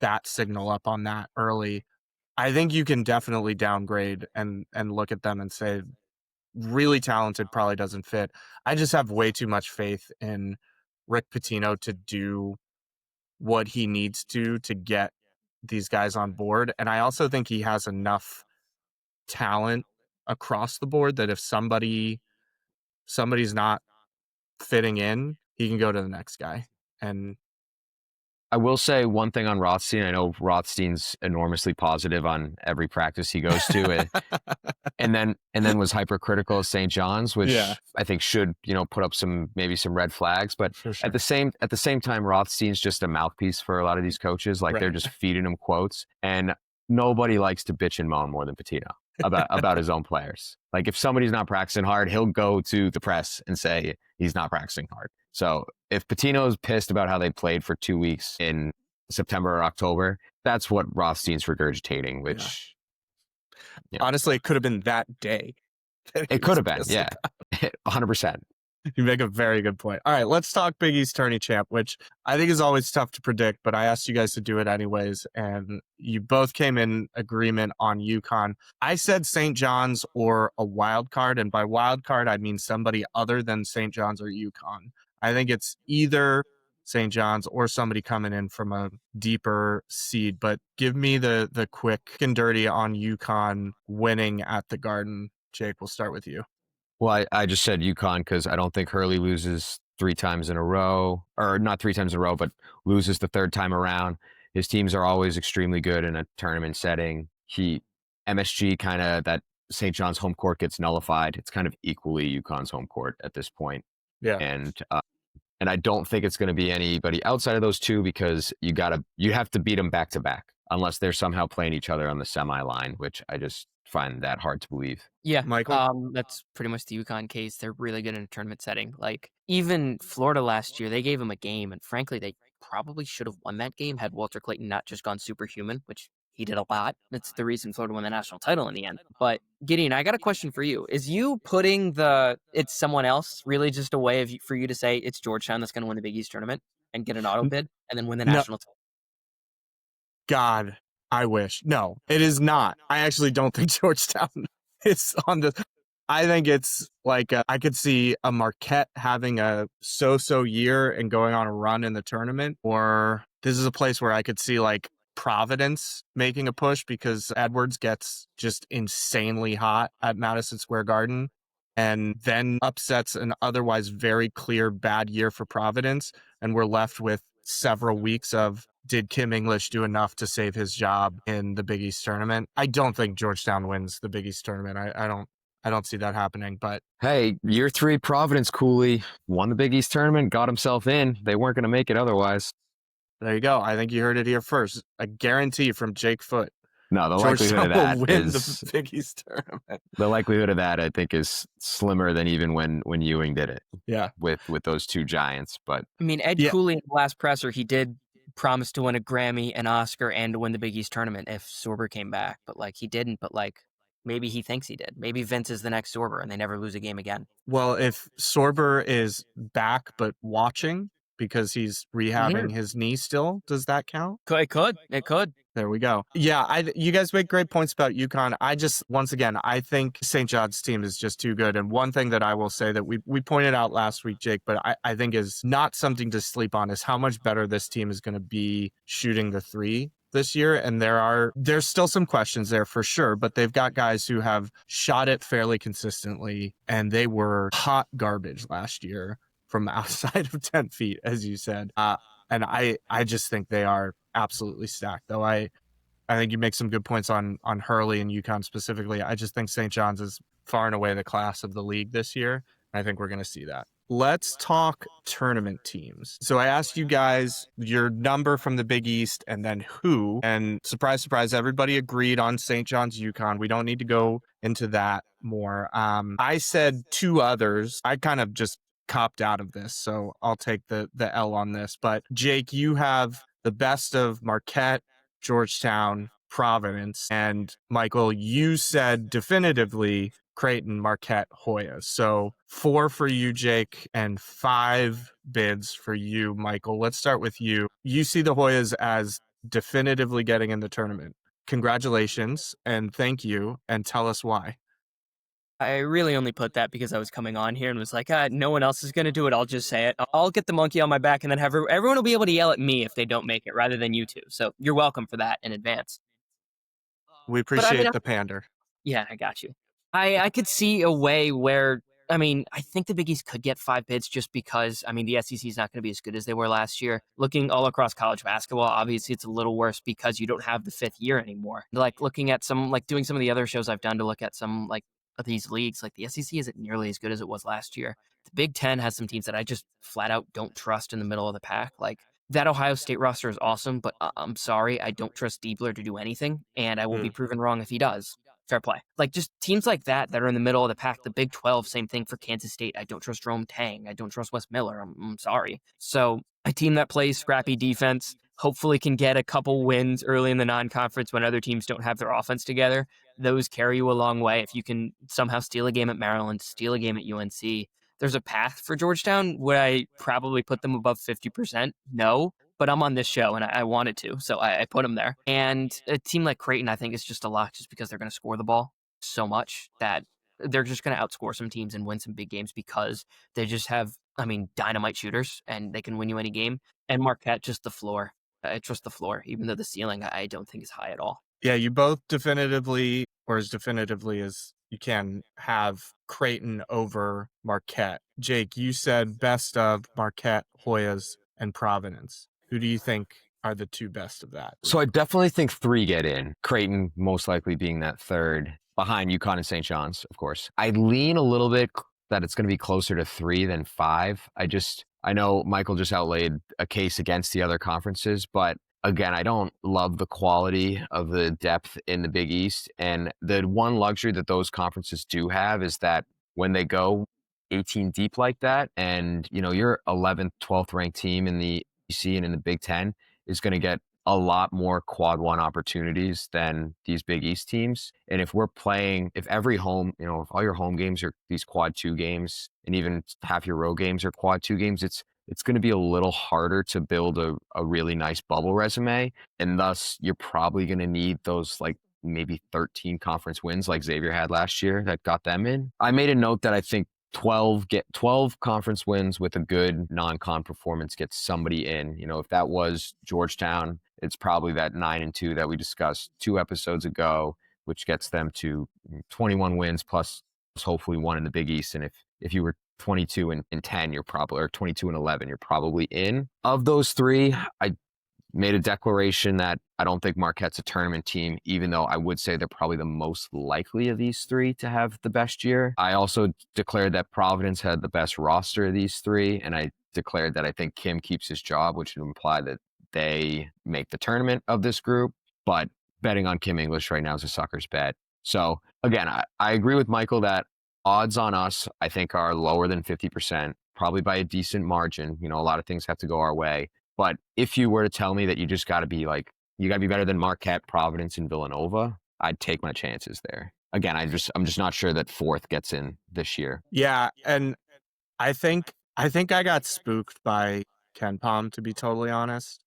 bat signal up on that early. I think you can definitely downgrade and look at them and say really talented probably doesn't fit. I just have way too much faith in Rick Pitino to do what he needs to get these guys on board. And I also think he has enough talent across the board that if somebody's not fitting in, he can go to the next guy. And I will say one thing on Rothstein. I know Rothstein's enormously positive on every practice he goes to, and then was hypercritical of St. John's, which I think should put up maybe some red flags. But for sure. at the same time, Rothstein's just a mouthpiece for a lot of these coaches. Like they're just feeding him quotes, and nobody likes to bitch and moan more than Pitino about his own players. Like if somebody's not practicing hard, he'll go to the press and say he's not practicing hard. So if Pitino's pissed about how they played for 2 weeks in September or October, that's what Rothstein's regurgitating, which honestly, it could have been that day. It could have been, 100%. You make a very good point. All right, let's talk Big East Tourney champ, which I think is always tough to predict, but I asked you guys to do it anyways, and you both came in agreement on UConn. I said St. John's or a wild card, and by wild card, I mean somebody other than St. John's or UConn. I think it's either St. John's or somebody coming in from a deeper seed, but give me the quick and dirty on UConn winning at the Garden. Jake, we'll start with you. Well, I just said UConn because I don't think Hurley loses 3 times in a row, or not 3 times in a row, but loses the 3rd time around. His teams are always extremely good in a tournament setting. MSG kind of, that St. John's home court gets nullified. It's kind of equally UConn's home court at this point. Yeah. And I don't think it's going to be anybody outside of those two because you have to beat them back to back unless they're somehow playing each other on the semi line, which I just find that hard to believe. Yeah, Michael? That's pretty much the UConn case. They're really good in a tournament setting. Like even Florida last year, they gave them a game, and frankly, they probably should have won that game had Walter Clayton not just gone superhuman, which he did a lot. That's the reason Florida won the national title in the end. But Gideon, I got a question for you. Is you putting it's someone else really just a way for you to say it's Georgetown that's going to win the Big East tournament and get an auto bid and then win the national title? God, I wish. No, it is not. I actually don't think Georgetown is on the. I think it's like I could see a Marquette having a so-so year and going on a run in the tournament, or this is a place where I could see like Providence making a push because Edwards gets just insanely hot at Madison Square Garden and then upsets an otherwise very clear bad year for Providence. And we're left with several weeks of, did Kim English do enough to save his job in the Big East tournament? I don't think Georgetown wins the Big East tournament. I don't see that happening, but hey, year 3 Providence Cooley won the Big East tournament, got himself in. They weren't going to make it otherwise. There you go. I think you heard it here first. A guarantee from Jake Foote. No, the likelihood of that will win is the Big East tournament. The likelihood of that, I think, is slimmer than even when Ewing did it. Yeah, with those two giants. But I mean, Ed Cooley in the last presser, he did promise to win a Grammy, an Oscar, and to win the Big East tournament if Sorber came back. But like he didn't. But like maybe he thinks he did. Maybe Vince is the next Sorber, and they never lose a game again. Well, if Sorber is back but watching, because he's rehabbing his knee still. Does that count? It could. There we go. Yeah, you guys make great points about UConn. Once again, I think St. John's team is just too good. And one thing that I will say that we pointed out last week, Jake, but I think is not something to sleep on is how much better this team is going to be shooting the three this year. And there's still some questions there for sure, but they've got guys who have shot it fairly consistently, and they were hot garbage last year from outside of 10 feet, as you said. And I just think they are absolutely stacked, though. I think you make some good points on Hurley and UConn specifically. I just think St. John's is far and away the class of the league this year. And I think we're going to see that. Let's talk tournament teams. So I asked you guys your number from the Big East and then who. And surprise, surprise, everybody agreed on St. John's UConn. We don't need to go into that more. I said two others. I kind of just copped out of this, so I'll take the L on this. But Jake, you have the best of Marquette, Georgetown, Providence, and Michael, you said definitively Creighton, Marquette, Hoyas. So 4 for you, Jake, and 5 bids for you, Michael. Let's start with you. You see the Hoyas as definitively getting in the tournament. Congratulations and thank you, and tell us why. I really only put that because I was coming on here and was like, no one else is going to do it. I'll just say it. I'll get the monkey on my back and then have everyone will be able to yell at me if they don't make it rather than you two. So you're welcome for that in advance. We appreciate the pander. Yeah, I got you. I could see a way where, I think the Big East could get 5 bids just because, the SEC is not going to be as good as they were last year. Looking all across college basketball, obviously it's a little worse because you don't have the 5th year anymore. Like looking at doing some of the other shows I've done to look at some of these leagues, like the SEC isn't nearly as good as it was last year. The Big Ten has some teams that I just flat out don't trust in the middle of the pack. Like that Ohio State roster is awesome, but I'm sorry, I don't trust Diebler to do anything, and I will be proven wrong if he does. Fair play. Like just teams like that are in the middle of the pack. The Big 12, same thing for Kansas State. I don't trust Jerome Tang. I don't trust Wes Miller. I'm sorry. So a team that plays scrappy defense hopefully can get a couple wins early in the non-conference when other teams don't have their offense together. Those carry you a long way. If you can somehow steal a game at Maryland, steal a game at UNC, there's a path for Georgetown. Would I probably put them above 50%? No. But I'm on this show and I wanted to, so I put them there. And a team like Creighton, I think, is just a lock just because they're going to score the ball so much that they're just going to outscore some teams and win some big games because they just have, dynamite shooters and they can win you any game. And Marquette, just the floor. I trust the floor, even though the ceiling I don't think is high at all. Yeah, you both definitively, or as definitively as you can, have Creighton over Marquette. Jake, you said best of Marquette, Hoyas, and Providence. Who do you think are the 2 best of that? So I definitely think 3 get in. Creighton most likely being that 3rd, behind UConn and St. John's, of course. I lean a little bit that it's going to be closer to 3 than 5. I know Michael just outlaid a case against the other conferences, but again, I don't love the quality of the depth in the Big East. And the one luxury that those conferences do have is that when they go 18 deep like that, and your 11th, 12th ranked team in the EC and in the Big Ten is going to get a lot more quad 1 opportunities than these Big East teams. And if every home, if all your home games are these quad 2 games, and even half your road games are quad 2 games, it's going to be a little harder to build a really nice bubble resume. And thus you're probably going to need those maybe 13 conference wins like Xavier had last year that got them in. I made a note that I think 12 conference wins with a good non-con performance gets somebody in. If that was Georgetown, it's probably that 9-2 that we discussed 2 episodes ago, which gets them to 21 wins plus hopefully 1 in the Big East. And if you were 22 and 10, you're probably, or 22 and 11, you're probably in. Of those 3, I made a declaration that I don't think Marquette's a tournament team, even though I would say they're probably the most likely of these 3 to have the best year. I also declared that Providence had the best roster of these 3, and I declared that I think Kim keeps his job, which would imply that they make the tournament of this group. But betting on Kim English right now is a sucker's bet. So again, I agree with Michael that odds on us, I think, are lower than 50%, probably by a decent margin. A lot of things have to go our way. But if you were to tell me that you just got to be you got to be better than Marquette, Providence, and Villanova, I'd take my chances there. Again, I'm just not sure that 4th gets in this year. Yeah, and I think I got spooked by KenPom, to be totally honest.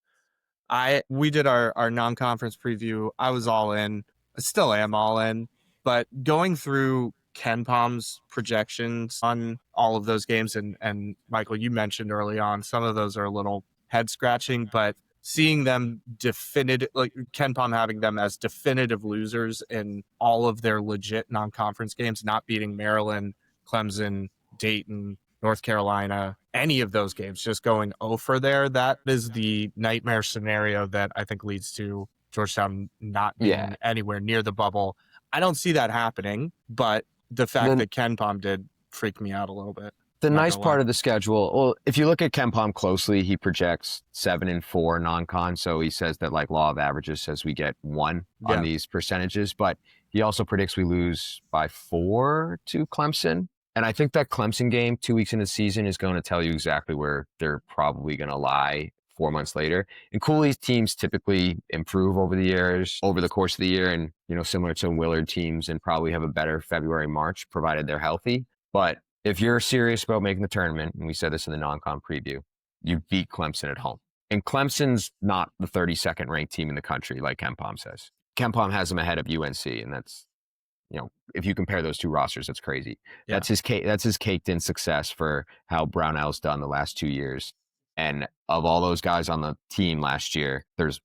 We did our non-conference preview. I was all in. I still am all in. But going through KenPom's projections on all of those games, and Michael, you mentioned early on, some of those are a little head scratching, but seeing them KenPom having them as definitive losers in all of their legit non-conference games, not beating Maryland, Clemson, Dayton, North Carolina, any of those games, just going over there, that is the nightmare scenario that I think leads to Georgetown not being anywhere near the bubble. I don't see that happening, but the fact that KenPom did freak me out a little bit. The nice part of the schedule, well, if you look at KenPom closely, he projects 7-4 non-con. So he says that law of averages says we get 1 on these percentages, but he also predicts we lose by 4 to Clemson And I think that Clemson game 2 weeks into the season is going to tell you exactly where they're probably going to lie 4 months later. And Cooley's teams typically improve over the course of the year, and similar to Willard teams, and probably have a better February, March, provided they're healthy. But if you're serious about making the tournament, and we said this in the non-con preview, you beat Clemson at home. And Clemson's not the 32nd ranked team in the country, like KenPom says. KenPom has them ahead of UNC, and that's, if you compare those two rosters, that's crazy. Yeah. That's his caked in success for how Brownell's done the last 2 years. And of all those guys on the team last year, there's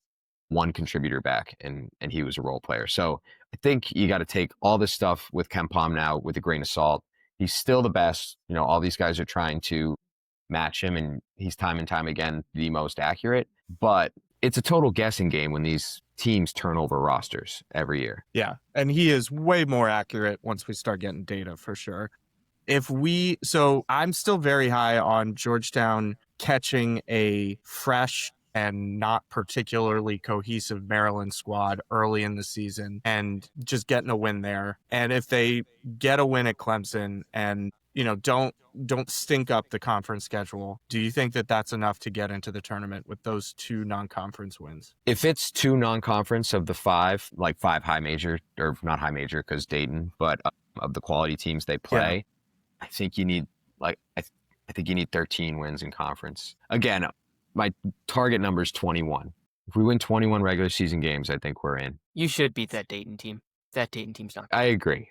one contributor back, and he was a role player. So I think you got to take all this stuff with KenPom now with a grain of salt. He's still the best. All these guys are trying to match him, and he's time and time again the most accurate. But it's a total guessing game when these teams turn over rosters every year. Yeah, and he is way more accurate once we start getting data, for sure. So I'm still very high on Georgetown catching a fresh and not particularly cohesive Maryland squad early in the season and just getting a win there. And if they get a win at Clemson and don't stink up the conference schedule, do you think that that's enough to get into the tournament with those 2 non-conference wins? If it's 2 non-conference of the 5, like 5 high major, or not high major because Dayton, but of the quality teams they play, yeah. I think you need I think you need 13 wins in conference. Again, my target number is 21. If we win 21 regular season games, I think we're in. You should beat that Dayton team. That Dayton team's not good. I agree.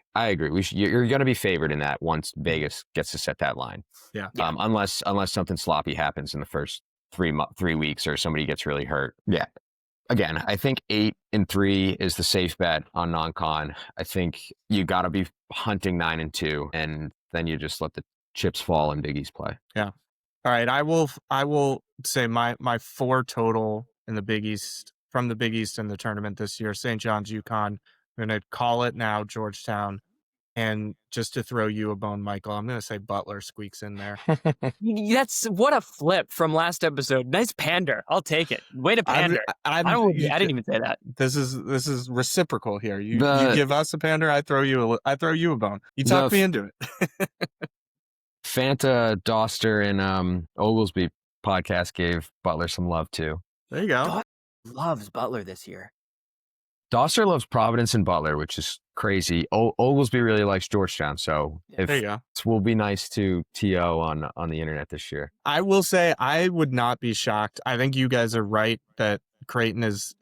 You're going to be favored in that once Vegas gets to set that line. Yeah. Unless something sloppy happens in the first 3 weeks or somebody gets really hurt. Yeah. Again, I think 8-3 is the safe bet on non-con. I think you got to be hunting 9-2, and then you just let the chips fall and Big East play. Yeah. All right. I will say my 4 total in the Big East, from the Big East in the tournament this year: St. John's, UConn. I'm going to call it now, Georgetown. And just to throw you a bone, Michael, I'm going to say Butler squeaks in there. That's what a flip from last episode. Nice pander. I'll take it. Way to pander. I didn't even say that. This is reciprocal here. You give us a pander, I throw you a bone. You talk me into it. Fanta, Doster, and Oglesby podcast gave Butler some love too. There you go. God loves Butler this year. Doster loves Providence and Butler, which is crazy. Oglesby really likes Georgetown, so there you go. It will be nice to TO on the internet this year. I will say I would not be shocked. I think you guys are right that Creighton is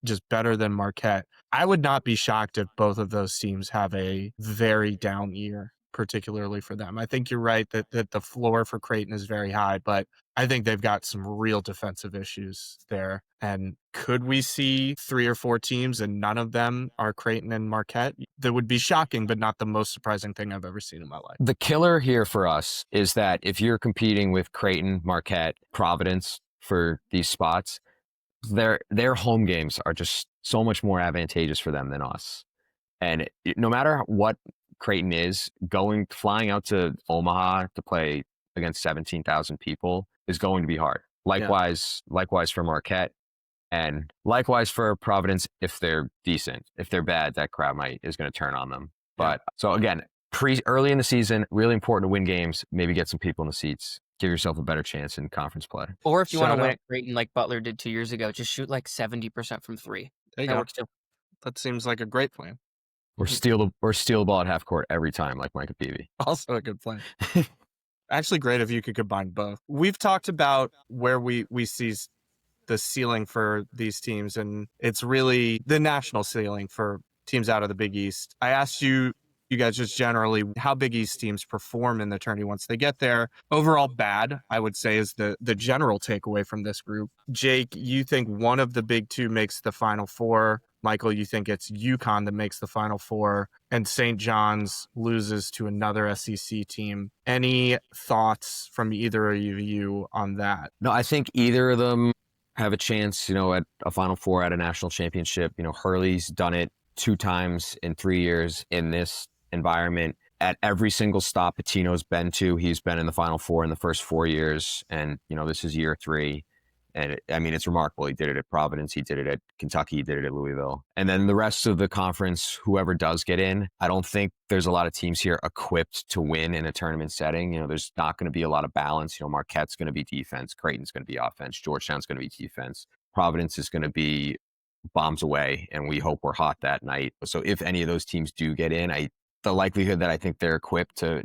just better than Marquette. I would not be shocked if both of those teams have a very down year, particularly for them. I think you're right that the floor for Creighton is very high, but I think they've got some real defensive issues there. And could we see 3 or 4 teams and none of them are Creighton and Marquette? That would be shocking, but not the most surprising thing I've ever seen in my life. The killer here for us is that if you're competing with Creighton, Marquette, Providence for these spots, their home games are just so much more advantageous for them than us. And no matter what Creighton is, flying out to Omaha to play against 17,000 people is going to be hard. Likewise for Marquette, and likewise for Providence if they're decent. If they're bad, that crowd is going to turn on them. But so again, early in the season, really important to win games, maybe get some people in the seats, give yourself a better chance in conference play. Or if you want to win at Creighton like Butler did 2 years ago, just shoot like 70% from 3. There you go. Works too. That seems like a great plan. Or steal the ball at half court every time, like Micah Peavy. Also a good plan. Actually, great if you could combine both. We've talked about where we see the ceiling for these teams, and it's really the national ceiling for teams out of the Big East. I asked you guys just generally how Big East teams perform in the tourney once they get there. Overall bad, I would say, is the general takeaway from this group. Jake, you think one of the big 2 makes the Final Four. Michael, you think it's UConn that makes the Final Four, and St. John's loses to another SEC team. Any thoughts from either of you on that? No, I think either of them have a chance, at a Final Four, at a national championship. Hurley's done it 2 times in 3 years in this environment. At every single stop Pitino's been to, he's been in the Final Four in the first 4 years, and this is year 3. And it's remarkable. He did it at Providence. He did it at Kentucky. He did it at Louisville. And then the rest of the conference, whoever does get in, I don't think there's a lot of teams here equipped to win in a tournament setting. There's not going to be a lot of balance. Marquette's going to be defense. Creighton's going to be offense. Georgetown's going to be defense. Providence is going to be bombs away, and we hope we're hot that night. So if any of those teams do get in, the likelihood that I think they're equipped to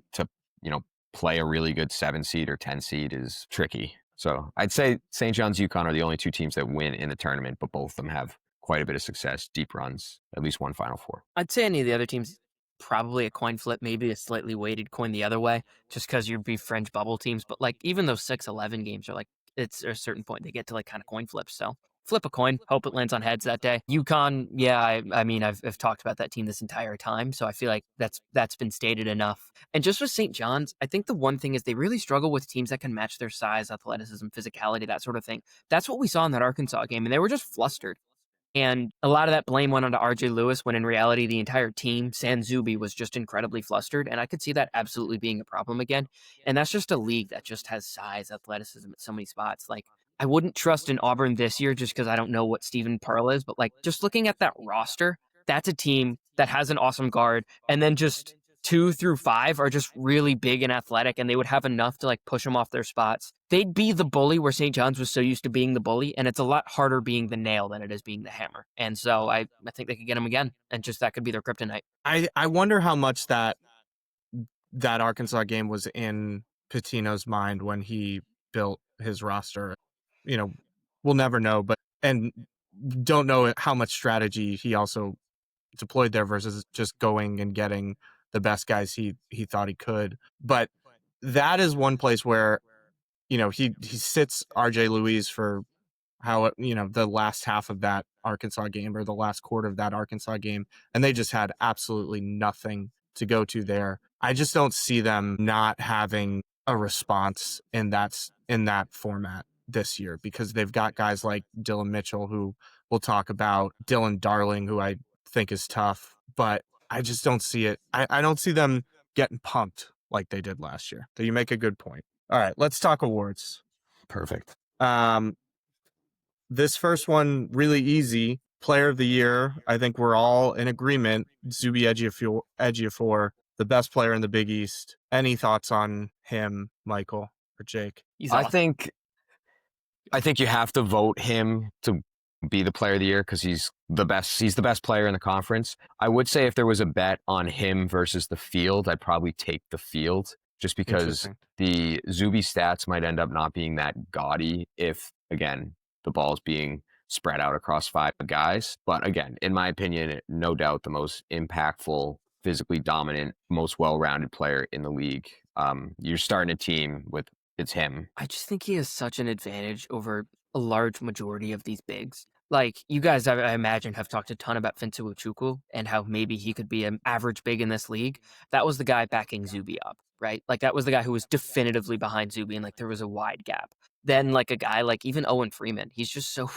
play a really good 7 seed or 10 seed is tricky. So I'd say St. John's, UConn are the only two teams that win in the tournament, but both of them have quite a bit of success, deep runs, at least one Final Four. I'd say any of the other teams, probably a coin flip, maybe a slightly weighted coin the other way, just because you'd be fringe bubble teams. But even those 6-11 games are it's at a certain point they get to kind of coin flips. So flip a coin, hope it lands on heads that day. UConn, yeah, I've talked about that team this entire time, so I feel like that's been stated enough. And just with St. John's, I think the one thing is they really struggle with teams that can match their size, athleticism, physicality, that sort of thing. That's what we saw in that Arkansas game, and they were just flustered. And a lot of that blame went onto RJ Lewis when in reality the entire team, sans Zuby, was just incredibly flustered. And I could see that absolutely being a problem again. And that's just a league that just has size, athleticism at so many spots. I wouldn't trust in Auburn this year just because I don't know what Stephen Pearl is. But just looking at that roster, that's a team that has an awesome guard. And then just 2 through 5 are just really big and athletic, and they would have enough to push them off their spots. They'd be the bully where St. John's was so used to being the bully, and it's a lot harder being the nail than it is being the hammer. And so I think they could get them again, and just that could be their kryptonite. I wonder how much that Arkansas game was in Pitino's mind when he built his roster. We'll never know, and don't know how much strategy he also deployed there versus just going and getting the best guys he thought he could. But that is one place where, he sits RJ Louise for the last half of that Arkansas game or the last quarter of that Arkansas game, and they just had absolutely nothing to go to there. I just don't see them not having a response in that format this year, because they've got guys like Dylan Mitchell, who we'll talk about, Dylan Darling, who I think is tough, but I just don't see it. I don't see them getting pumped like they did last year. So you make a good point. All right, let's talk awards. Perfect. This first one, really easy. Player of the Year. I think we're all in agreement. Zuby Ejiofor, the best player in the Big East. Any thoughts on him, Michael or Jake? He's awesome. I think you have to vote him to be the player of the year because he's the best. He's the best player in the conference. I would say if there was a bet on him versus the field, I'd probably take the field, just because the Zuby stats might end up not being that gaudy if, again, the ball's being spread out across 5 guys. But again, in my opinion, no doubt the most impactful, physically dominant, most well-rounded player in the league. You're starting a team with it's him. I just think he has such an advantage over a large majority of these bigs. You guys, I imagine, have talked a ton about Finsu Uchukwu and how maybe he could be an average big in this league. That was the guy backing Zuby up, right? That was the guy who was definitively behind Zuby, and there was a wide gap. Then a guy like even Owen Freeman, he's just so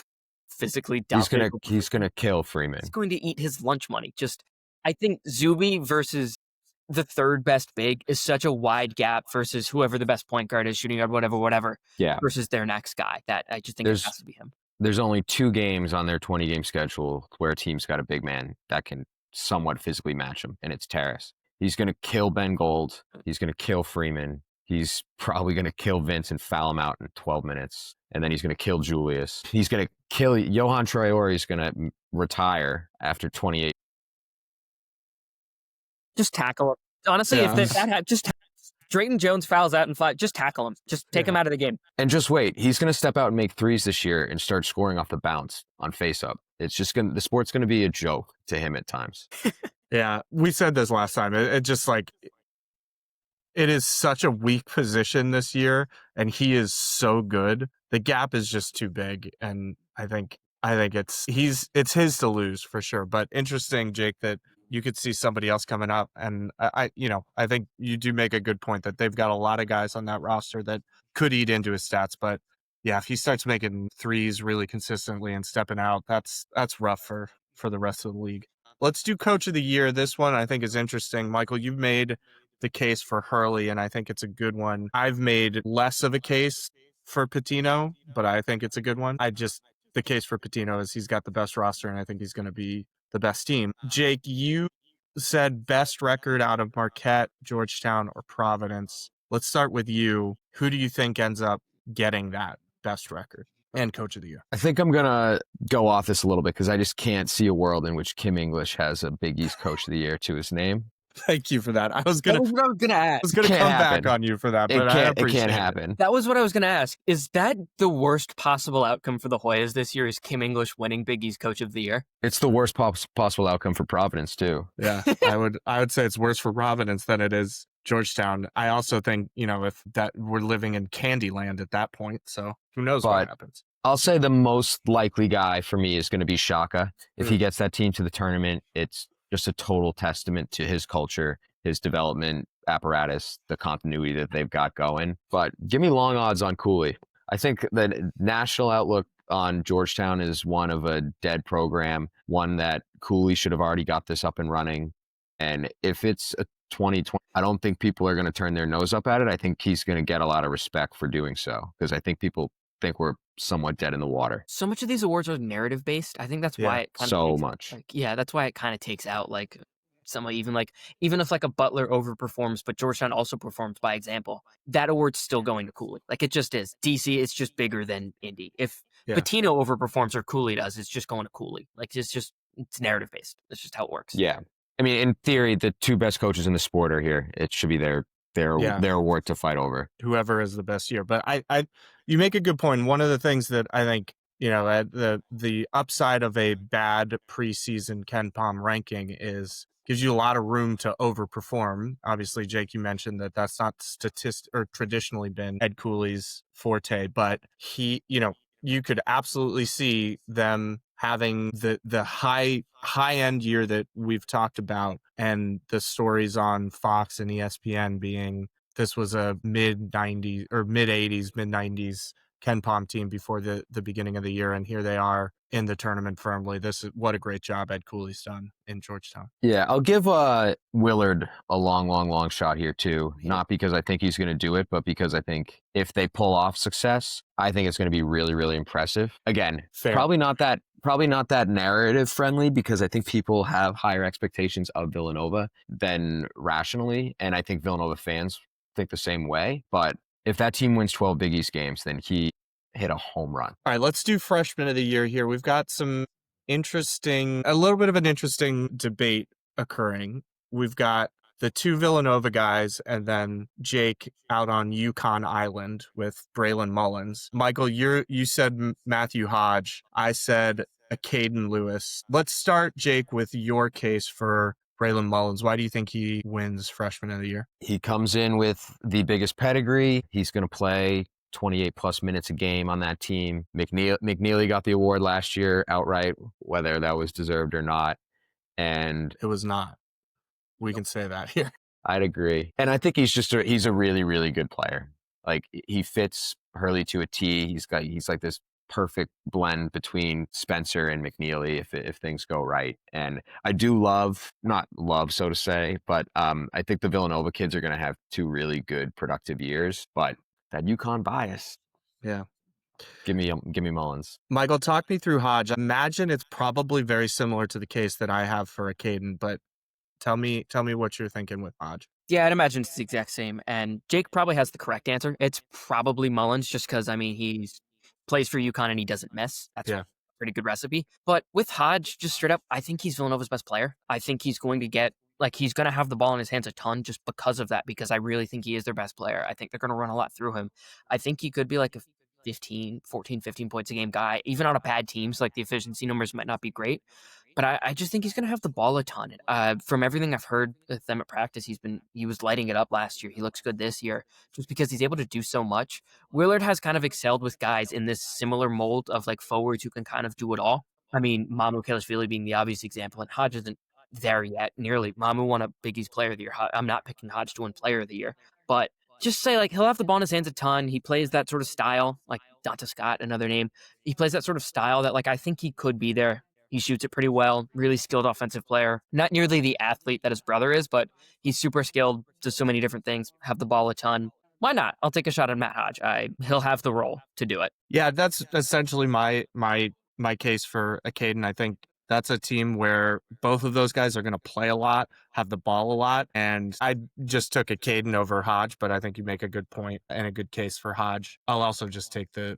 physically dominant. He's gonna kill Freeman. He's going to eat his lunch money. I think Zuby versus the third best big is such a wide gap versus whoever the best point guard is, shooting guard, whatever. Yeah. Versus their next guy. That I just think it has to be him. There's only 2 games on their 20-game schedule where a team's got a big man that can somewhat physically match him, and it's Terrace. He's going to kill Ben Gold. He's going to kill Freeman. He's probably going to kill Vince and foul him out in 12 minutes. And then he's going to kill Julius. He's going to kill Johan Traore. He's going to retire after 28. Just tackle him. Honestly, if that just Drayton Jones fouls out in 5, just tackle him. Just take him out of the game. And just wait. He's going to step out and make threes this year and start scoring off the bounce on face-up. It's just the sport's going to be a joke to him at times. Yeah, we said this last time. It just it is such a weak position this year, and he is so good. The gap is just too big, and I think it's his to lose for sure. But interesting, Jake, that you could see somebody else coming up, and I think you do make a good point that they've got a lot of guys on that roster that could eat into his stats. But yeah, if he starts making threes really consistently and stepping out, that's rough for the rest of the league. Let's do Coach of the Year. This one I think is interesting. Michael, you've made the case for Hurley, and I think it's a good one. I've made less of a case for Pitino, but I think it's a good one. The case for Pitino is he's got the best roster, and I think he's going to be the best team. Jake, you said best record out of Marquette, Georgetown, or Providence. Let's start with you. Who do you think ends up getting that best record and coach of the year? I think I'm going to go off this a little bit because I just can't see a world in which Kim English has a Big East coach of the year to his name. Thank you for that. I was That gonna was what I was gonna ask. I was gonna Can't come happen. back on you for that, It but I can't, it appreciate can't it. happen. That was what I was going to ask. Is that the worst possible outcome for the Hoyas this year? Is Kim English winning Big East Coach of the Year? It's the worst possible outcome for Providence, too. Yeah, I would say it's worse for Providence than it is Georgetown. I also think, if that we're living in Candyland at that point, so who knows what happens. I'll say the most likely guy for me is going to be Shaka. If he gets that team to the tournament, it's just a total testament to his culture, his development apparatus, the continuity that they've got going. But give me long odds on Cooley. I think the national outlook on Georgetown is one of a dead program, one that Cooley should have already got this up and running. And if it's a 2020, I don't think people are going to turn their nose up at it. I think he's going to get a lot of respect for doing so, because I think people think we're somewhat dead in the water. So much of these awards are narrative based. I think that's why it kind of so much. that's why it kind of takes out even if like a Butler overperforms, but Georgetown also performs by example, that award's still going to Cooley. Like it just is. DC, it's just bigger than Indy. If Pitino overperforms or Cooley does, it's just going to Cooley. Like it's narrative based. That's just how it works. Yeah. I mean, in theory, the two best coaches in the sport are here. It should be their award to fight over. Whoever is the best year. But you make a good point. One of the things that I think, the upside of a bad preseason KenPom ranking gives you a lot of room to overperform. Obviously, Jake, you mentioned that that's not traditionally been Ed Cooley's forte, but you could absolutely see them having the high end year that we've talked about, and the stories on Fox and ESPN being this was a mid-90s or mid-80s, mid-90s KenPom team before the beginning of the year, and here they are in the tournament firmly. What a great job Ed Cooley's done in Georgetown. Yeah, I'll give Willard a long shot here too. Not because I think he's going to do it, but because I think if they pull off success, I think it's going to be really, really impressive. Again, Fair. probably not that narrative friendly, because I think people have higher expectations of Villanova than rationally, and I think Villanova fans think the same way. But if that team wins 12 Big East games, then he hit a home run. All right, let's do freshman of the year here. We've got a little bit of an interesting debate occurring. We've got the two Villanova guys, and then Jake out on UConn Island with Braylon Mullins. Michael, you said Matthew Hodge. I said Caden Lewis. Let's start, Jake, with your case for Braylon Mullins. Why do you think he wins freshman of the year? He comes in with the biggest pedigree. He's going to play 28 plus minutes a game on that team. McNeely got the award last year outright, whether that was deserved or not. And it was not. We can say that here. I'd agree. And I think he's a really, really good player. Like, he fits Hurley to a T. He's like this perfect blend between Spencer and McNeely if things go right. And I do not love, so to say, but I think the Villanova kids are going to have two really good productive years, but that UConn bias. Yeah. Give me Mullins. Michael, talk me through Hodge. Imagine it's probably very similar to the case that I have for a Caden, but tell me what you're thinking with Hodge. Yeah, I'd imagine it's the exact same. And Jake probably has the correct answer. It's probably Mullins, just because, he plays for UConn and he doesn't miss. That's a pretty good recipe. But with Hodge, just straight up, I think he's Villanova's best player. I think he's going to he's going to have the ball in his hands a ton just because of that, because I really think he is their best player. I think they're going to run a lot through him. I think he could be like a 15 points a game guy, even on a bad teams. Like, the efficiency numbers might not be great, but I just think he's going to have the ball a ton. From everything I've heard with them at practice, he was lighting it up last year. He looks good this year just because he's able to do so much. Willard has kind of excelled with guys in this similar mold of like forwards who can kind of do it all. Mamu Kelishvili being the obvious example, and Hodge isn't there yet nearly. Mamu won a Big East Player of the Year. I'm not picking Hodge to win Player of the Year, but just say, he'll have the ball in his hands a ton. He plays that sort of style, like Donta Scott, another name. He plays that sort of style that, I think he could be there. He shoots it pretty well, really skilled offensive player. Not nearly the athlete that his brother is, but he's super skilled, does so many different things, have the ball a ton. why not? I'll take a shot at Matt Hodge. He'll have the role to do it. Yeah, that's essentially my case for Caden. I think that's a team where both of those guys are going to play a lot, have the ball a lot, and I just took a Caden over Hodge, but I think you make a good point and a good case for Hodge. I'll also just take the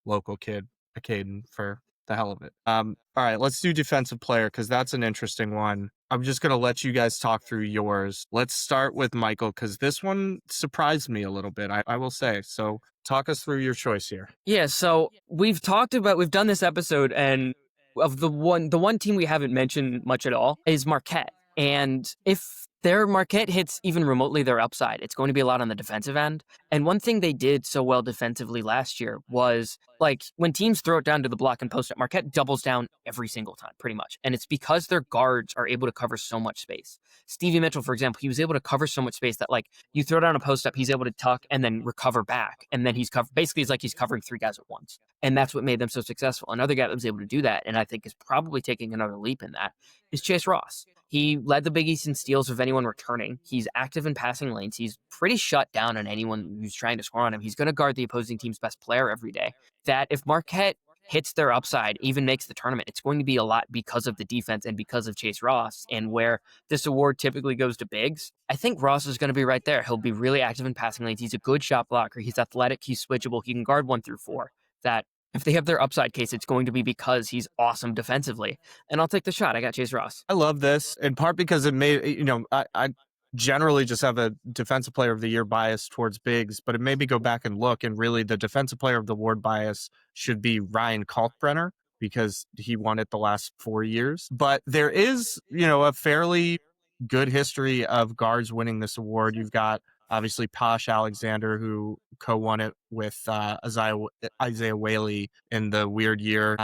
local kid, a Caden, for the hell of it. All right, let's do defensive player because that's an interesting one. I'm just going to let you guys talk through yours. Let's start with Michael because this one surprised me a little bit, I will say. So talk us through your choice here. Yeah, so we've done this episode, and of the one team we haven't mentioned much at all is Marquette. And if their Marquette hits even remotely their upside, it's going to be a lot on the defensive end. And one thing they did so well defensively last year was, like, when teams throw it down to the block and post up, Marquette doubles down every single time, pretty much. And it's because their guards are able to cover so much space. Stevie Mitchell, for example, he was able to cover so much space that, like, you throw down a post up, he's able to tuck and then recover back. And then basically it's like he's covering three guys at once. And that's what made them so successful. Another guy that was able to do that, and I think is probably taking another leap in that, is Chase Ross. He led the Big East in steals of anyone returning. He's active in passing lanes. He's pretty shut down on anyone who's trying to score on him. He's going to guard the opposing team's best player every day. That if Marquette hits their upside, even makes the tournament, it's going to be a lot because of the defense and because of Chase Ross. And where this award typically goes to bigs, I think Ross is going to be right there. He'll be really active in passing lanes. He's a good shot blocker. He's athletic. He's switchable. He can guard 1 through 4. That if they have their upside case, it's going to be because he's awesome defensively. And I'll take the shot. I got Chase Ross. I love this in part because it made, I generally just have a defensive player of the year bias towards bigs, but it made me go back and look, and really the defensive player of the award bias should be Ryan Kalkbrenner because he won it the last 4 years. But there is, a fairly good history of guards winning this award. You've got obviously Posh Alexander, who co-won it with Isaiah Whaley in the weird year.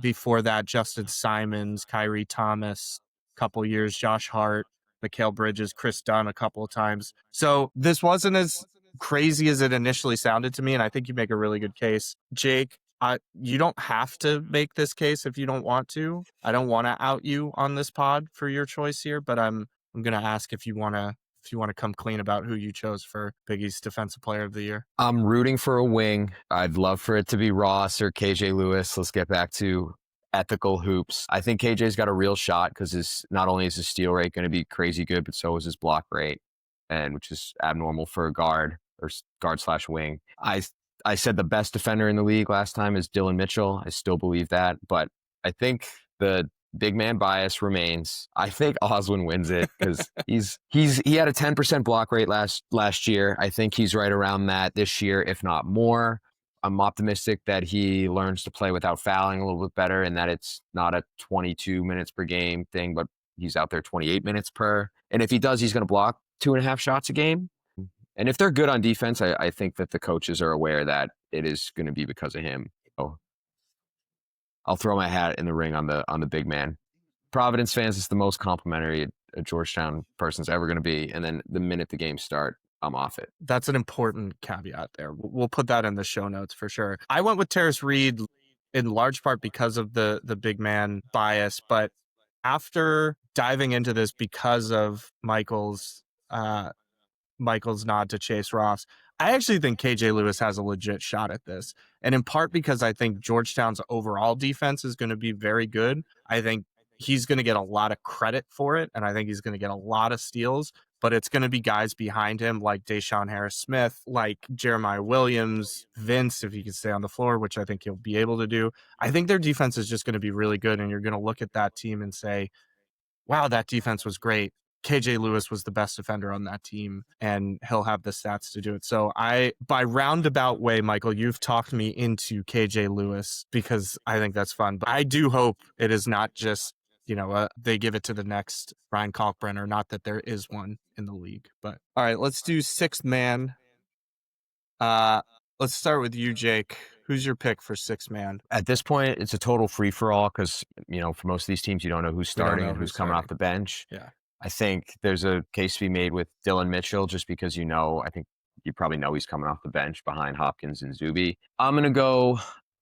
Before that, Justin Simons, Kyrie Thomas, couple years, Josh Hart, Mikal Bridges, Chris Dunn a couple of times. So this wasn't as crazy as it initially sounded to me, and I think you make a really good case. Jake, you don't have to make this case if you don't want to. I don't want to out you on this pod for your choice here, but I'm going to ask if you want to come clean about who you chose for Big East Defensive Player of the Year. I'm rooting for a wing. I'd love for it to be Ross or KJ Lewis. Let's get back to ethical hoops. I think KJ's got a real shot because not only is his steal rate going to be crazy good, but so is his block rate, and which is abnormal for a guard or guard/wing. I said the best defender in the league last time is Dylan Mitchell. I still believe that, but I think the big man bias remains. I think Oswin wins it because he had a 10% block rate last year. I think he's right around that this year, if not more. I'm optimistic that he learns to play without fouling a little bit better, and that it's not a 22 minutes per game thing, but he's out there 28 minutes per. And if he does, he's going to block 2.5 shots a game. And if they're good on defense, I think that the coaches are aware that it is going to be because of him. So I'll throw my hat in the ring on the big man. Providence fans, it's the most complimentary a Georgetown person's ever going to be. And then the minute the games start, I'm off it. That's an important caveat there. We'll put that in the show notes for sure. I went with Terrace Reed in large part because of the big man bias, but after diving into this because of Michael's nod to Chase Ross, I actually think KJ Lewis has a legit shot at this. And in part because I think Georgetown's overall defense is going to be very good. I think he's going to get a lot of credit for it, and I think he's going to get a lot of steals, but it's going to be guys behind him like Deshaun Harris-Smith, like Jeremiah Williams, Vince, if he can stay on the floor, which I think he'll be able to do. I think their defense is just going to be really good, and you're going to look at that team and say, wow, that defense was great. KJ Lewis was the best defender on that team, and he'll have the stats to do it. So by roundabout way, Michael, you've talked me into KJ Lewis because I think that's fun. But I do hope it is not just, they give it to the next Ryan Kalkbrenner, not that there is one in the league. But all right, let's do sixth man. Let's start with you, Jake. Who's your pick for sixth man? At this point, it's a total free-for-all because, for most of these teams, you don't know who's starting and who's coming off the bench. Yeah. I think there's a case to be made with Dylan Mitchell just because I think you probably know he's coming off the bench behind Hopkins and Zuby. I'm going to go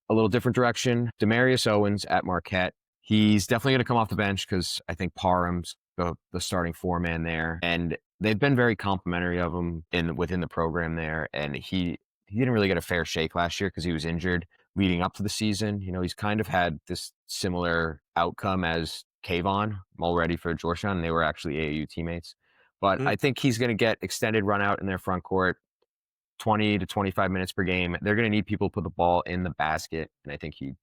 a little different direction. Demarius Owens at Marquette. He's definitely going to come off the bench because I think Parham's the starting four-man there. And they've been very complimentary of him within the program there. And he didn't really get a fair shake last year because he was injured leading up to the season. He's kind of had this similar outcome as Kayvon already for Georgetown, and they were actually AAU teammates. But I think he's going to get extended run out in their front court, 20 to 25 minutes per game. They're going to need people to put the ball in the basket, and I think he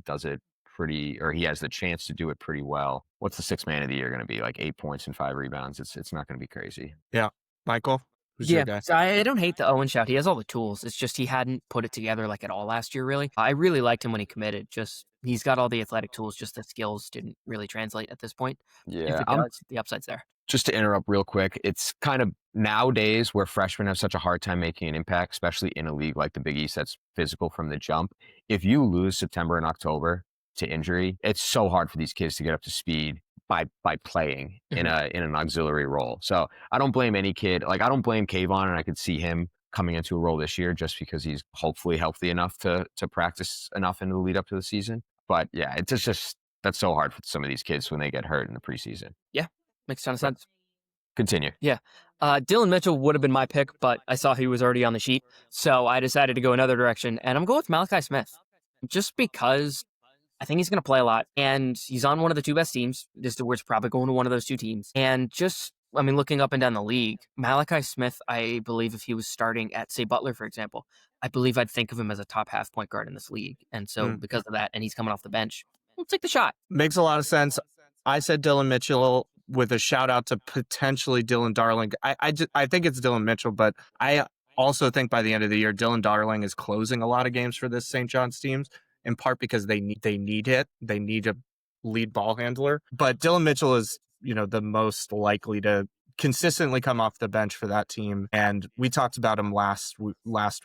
does it he has the chance to do it pretty well. What's the sixth man of the year going to be? Like 8 points and 5 rebounds. It's not going to be crazy. Yeah. Michael? Who's your guy? So I don't hate the Owen shout. He has all the tools. It's just he hadn't put it together like at all last year, really. I really liked him when he committed. Just he's got all the athletic tools, just the skills didn't really translate at this point. Yeah. If it does, the upside's there. Just to interrupt real quick, it's kind of nowadays where freshmen have such a hard time making an impact, especially in a league like the Big East that's physical from the jump. If you lose September and October to injury, it's so hard for these kids to get up to speed by playing in an auxiliary role. So I don't blame any kid. Like I don't blame Kayvon, and I could see him coming into a role this year just because he's hopefully healthy enough to practice enough in the lead up to the season. But yeah, it's just that's so hard for some of these kids when they get hurt in the preseason. Yeah, makes a ton of sense. Continue. Yeah. Dylan Mitchell would have been my pick, but I saw he was already on the sheet. So I decided to go another direction, and I'm going with Malachi Smith. Just because I think he's going to play a lot, and he's on one of the two best teams. This is probably going to one of those two teams. And looking up and down the league, Malachi Smith, I believe if he was starting at, say, Butler, for example, I believe I'd think of him as a top half point guard in this league. And so because of that, and he's coming off the bench, we'll take the shot. Makes a lot of sense. I said Dylan Mitchell with a shout out to potentially Dylan Darling. I think it's Dylan Mitchell, but I also think by the end of the year, Dylan Darling is closing a lot of games for this St. John's teams, in part because they need it. They need a lead ball handler. But Dylan Mitchell is, the most likely to consistently come off the bench for that team. And we talked about him last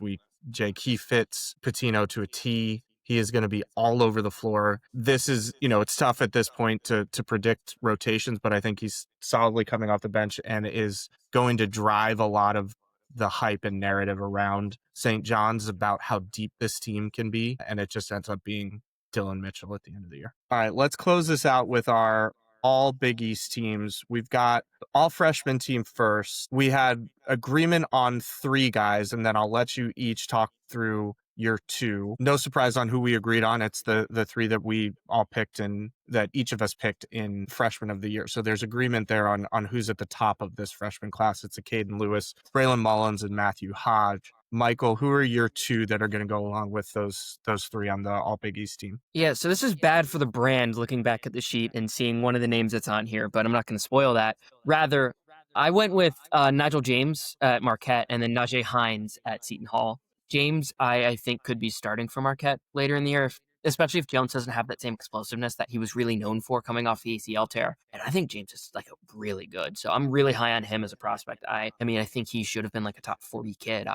week, Jake. He fits Pitino to a T. He is going to be all over the floor. This is, it's tough at this point to predict rotations, but I think he's solidly coming off the bench and is going to drive a lot of the hype and narrative around St. John's about how deep this team can be. And it just ends up being Dylan Mitchell at the end of the year. All right, let's close this out with our all Big East teams. We've got all freshman team first. We had agreement on 3 guys, and then I'll let you each talk through your 2. No surprise on who we agreed on. It's the 3 that we all picked and that each of us picked in freshman of the year. So there's agreement there on who's at the top of this freshman class. It's a Caden Lewis, Braylon Mullins, and Matthew Hodge. Michael, who are your 2 that are going to go along with those 3 on the All Big East team? Yeah, so this is bad for the brand looking back at the sheet and seeing one of the names that's on here, but I'm not going to spoil that. Rather, I went with Nigel James at Marquette and then Najee Hines at Seton Hall. James, I think, could be starting for Marquette later in the year, especially if Jones doesn't have that same explosiveness that he was really known for coming off the ACL tear. And I think James is really good. So I'm really high on him as a prospect. I think he should have been a top 40 kid.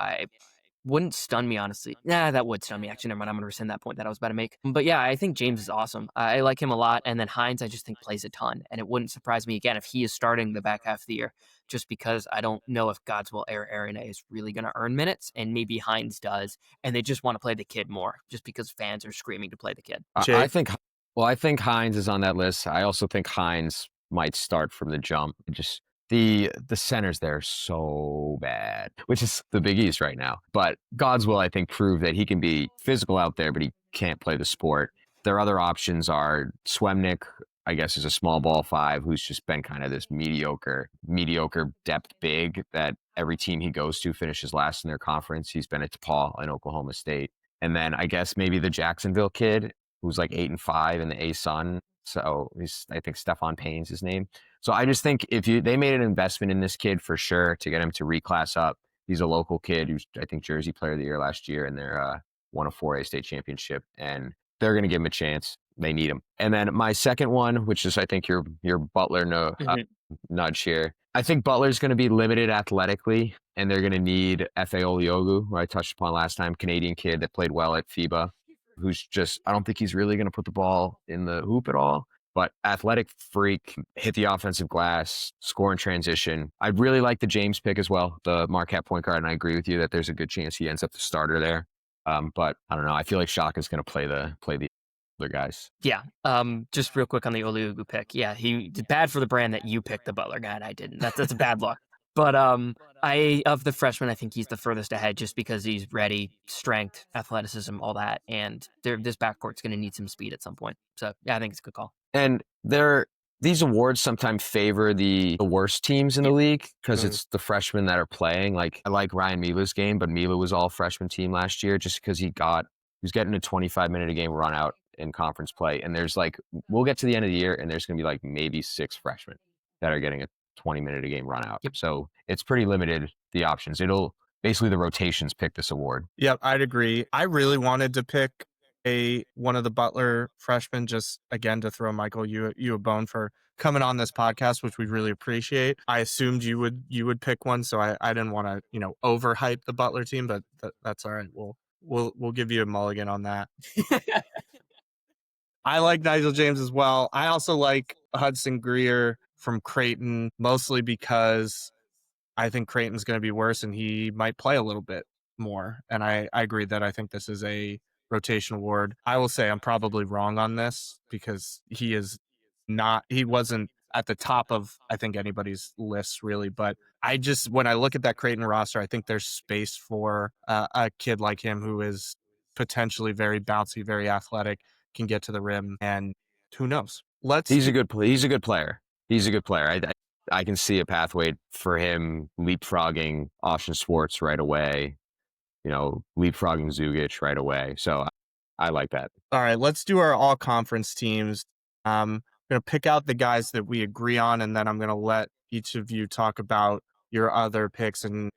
Wouldn't stun me, honestly. Nah, that would stun me. Actually, never mind. I'm going to rescind that point that I was about to make. But yeah, I think James is awesome. I like him a lot. And then Hines, I just think plays a ton. And it wouldn't surprise me, again, if he is starting the back half of the year, just because I don't know if Godswill Arena is really going to earn minutes. And maybe Hines does. And they just want to play the kid more just because fans are screaming to play the kid. I think Hines is on that list. I also think Hines might start from the jump. The centers there are so bad, which is the Big East right now. But Godswill, I think, proved that he can be physical out there, but he can't play the sport. Their other options are Swemnick, I guess, is a small ball 5 who's just been kind of this mediocre depth big that every team he goes to finishes last in their conference. He's been at DePaul in Oklahoma State. And then I guess maybe the Jacksonville kid who's 8-5 in the A-Sun. So I think Stephon Payne's his name. So I just think they made an investment in this kid for sure to get him to reclass up. He's a local kid who's, I think, Jersey Player of the Year last year, and they're won a 4A state championship, and they're going to give him a chance. They need him. And then my second one, which is I think your Butler nudge here. I think Butler's going to be limited athletically, and they're going to need Efe Oliogu, who I touched upon last time, Canadian kid that played well at FIBA, who's I don't think he's really going to put the ball in the hoop at all. But athletic freak, hit the offensive glass, score in transition. I really like the James pick as well, the Marquette point guard, and I agree with you that there's a good chance he ends up the starter there. But I don't know. I feel like Shaka's going to play the other guys. Yeah. Just real quick on the Oluogu pick. Yeah, he did bad for the brand that you picked the Butler guy and I didn't. That's a bad luck. But I of the freshmen, I think he's the furthest ahead just because he's ready, strength, athleticism, all that, and this backcourt's going to need some speed at some point. So yeah, I think it's a good call. And these awards sometimes favor the worst teams in the league because it's the freshmen that are playing. Like I like Ryan Mila's game, but Mila was all freshman team last year just because he was getting a 25-minute a game run out in conference play. And there's like, we'll get to the end of the year and there's going to be like maybe 6 freshmen that are getting a 20-minute a game run out. Yep. So it's pretty limited, the options. It'll basically the rotations pick this award. Yep, I'd agree. I really wanted to pick one of the Butler freshmen, just again to throw Michael you a bone for coming on this podcast, which we really appreciate. I assumed you would pick one, so I didn't want to overhype the Butler team, but that's all right. We'll give you a mulligan on that. I like Nigel James as well. I also like Hudson Greer from Creighton, mostly because I think Creighton's going to be worse and he might play a little bit more. And I agree that I think this is a rotation award. I will say I'm probably wrong on this because he wasn't at the top of, I think, anybody's lists really. But when I look at that Creighton roster, I think there's space for a kid like him who is potentially very bouncy, very athletic, can get to the rim, and who knows? He's a good player. He's a good player. I can see a pathway for him leapfrogging Austin Schwartz right away, leapfrogging Zugic right away. So I like that. All right, let's do our all conference teams. I'm going to pick out the guys that we agree on, and then I'm going to let each of you talk about your other picks. And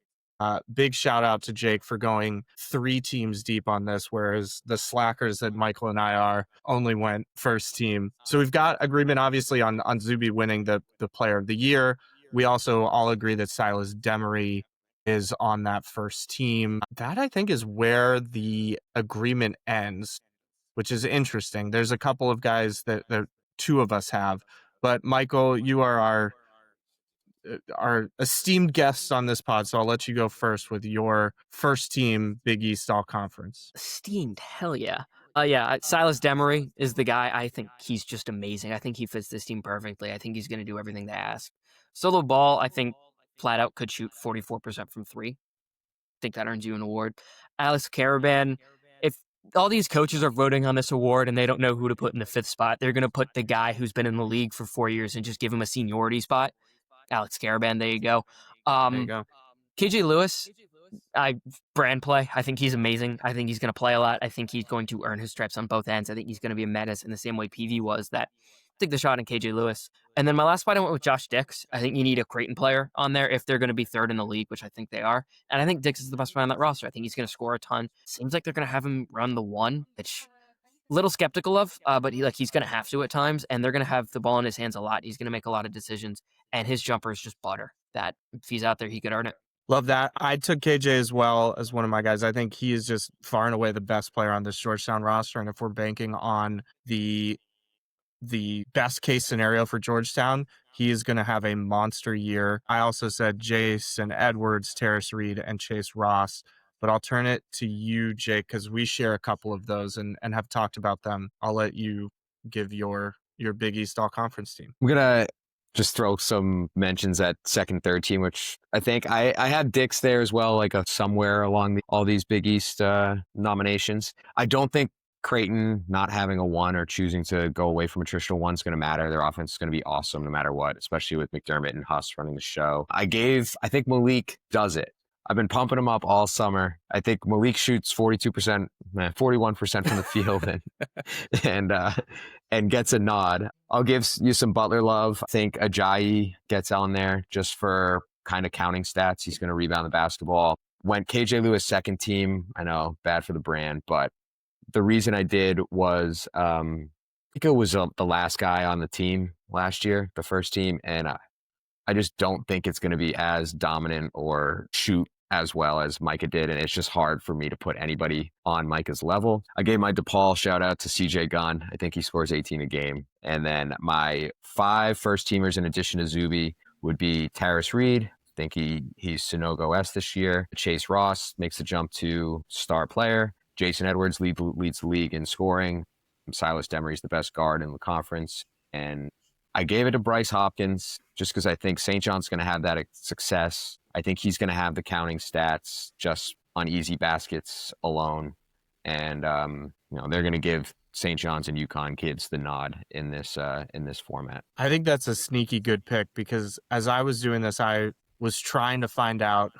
big shout out to Jake for going 3 teams deep on this, whereas the slackers that Michael and I are only went first team. So we've got agreement, obviously, on Zuby winning the player of the year. We also all agree that Silas Demery is on that first team. That, I think, is where the agreement ends, which is interesting. There's a couple of guys that 2 of us have. But Michael, you are our esteemed guests on this pod, so I'll let you go first with your first team Big East All Conference. Esteemed, hell yeah. Silas Demery is the guy. I think he's just amazing. I think he fits this team perfectly. I think he's going to do everything they ask. Solo ball, I think flat out could shoot 44% from 3. I think that earns you an award. Alex Caravan, if all these coaches are voting on this award and they don't know who to put in the 5th spot, they're going to put the guy who's been in the league for 4 years and just give him a seniority spot. Alex Caravan, there you go. There you go. KJ Lewis, brand play. I think he's amazing. I think he's going to play a lot. I think he's going to earn his stripes on both ends. I think he's going to be a menace in the same way PV was. That take the shot on KJ Lewis. And then my last spot, I went with Josh Dix. I think you need a Creighton player on there if they're going to be 3rd in the league, which I think they are. And I think Dix is the best player on that roster. I think he's going to score a ton. Seems like they're going to have him run the 1, which little skeptical of, but he's going to have to at times, and they're going to have the ball in his hands a lot. He's going to make a lot of decisions, and his jumper is just butter. That if he's out there, he could earn it. Love that. I took KJ as well as one of my guys. I think he is just far and away the best player on this Georgetown roster, and if we're banking on the best case scenario for Georgetown, he is going to have a monster year. I also said Jason Edwards, Terrace Reed, and Chase Ross. But I'll turn it to you, Jake, because we share a couple of those and have talked about them. I'll let you give your Big East All Conference team. I'm going to just throw some mentions at 2nd, 3rd team, which I think I had Dix there as well, like somewhere along all these Big East nominations. I don't think Creighton not having a 1 or choosing to go away from a traditional 1 is going to matter. Their offense is going to be awesome no matter what, especially with McDermott and Huss running the show. I think Malik does it. I've been pumping him up all summer. I think Malik shoots 41% from the field and gets a nod. I'll give you some Butler love. I think Ajayi gets on there just for kind of counting stats. He's going to rebound the basketball. Went KJ Lewis 2nd team. I know, bad for the brand, but the reason I did was I think it was the last guy on the team last year, the first team, and I just don't think it's going to be as dominant or shoot as well as Micah did, and it's just hard for me to put anybody on Micah's level. I gave my DePaul shout out to CJ Gunn. I think he scores 18 a game. And then my 5 first teamers in addition to Zuby would be Terrace Reed. I think he's Sunogo West this year. Chase Ross makes the jump to star player. Jason Edwards leads the league in scoring. Silas Demery's the best guard in the conference. And I gave it to Bryce Hopkins just because I think St. John's going to have that success. I think he's going to have the counting stats just on easy baskets alone. And, they're going to give St. John's and UConn kids the nod in this format. I think that's a sneaky good pick because as I was doing this, I was trying to find out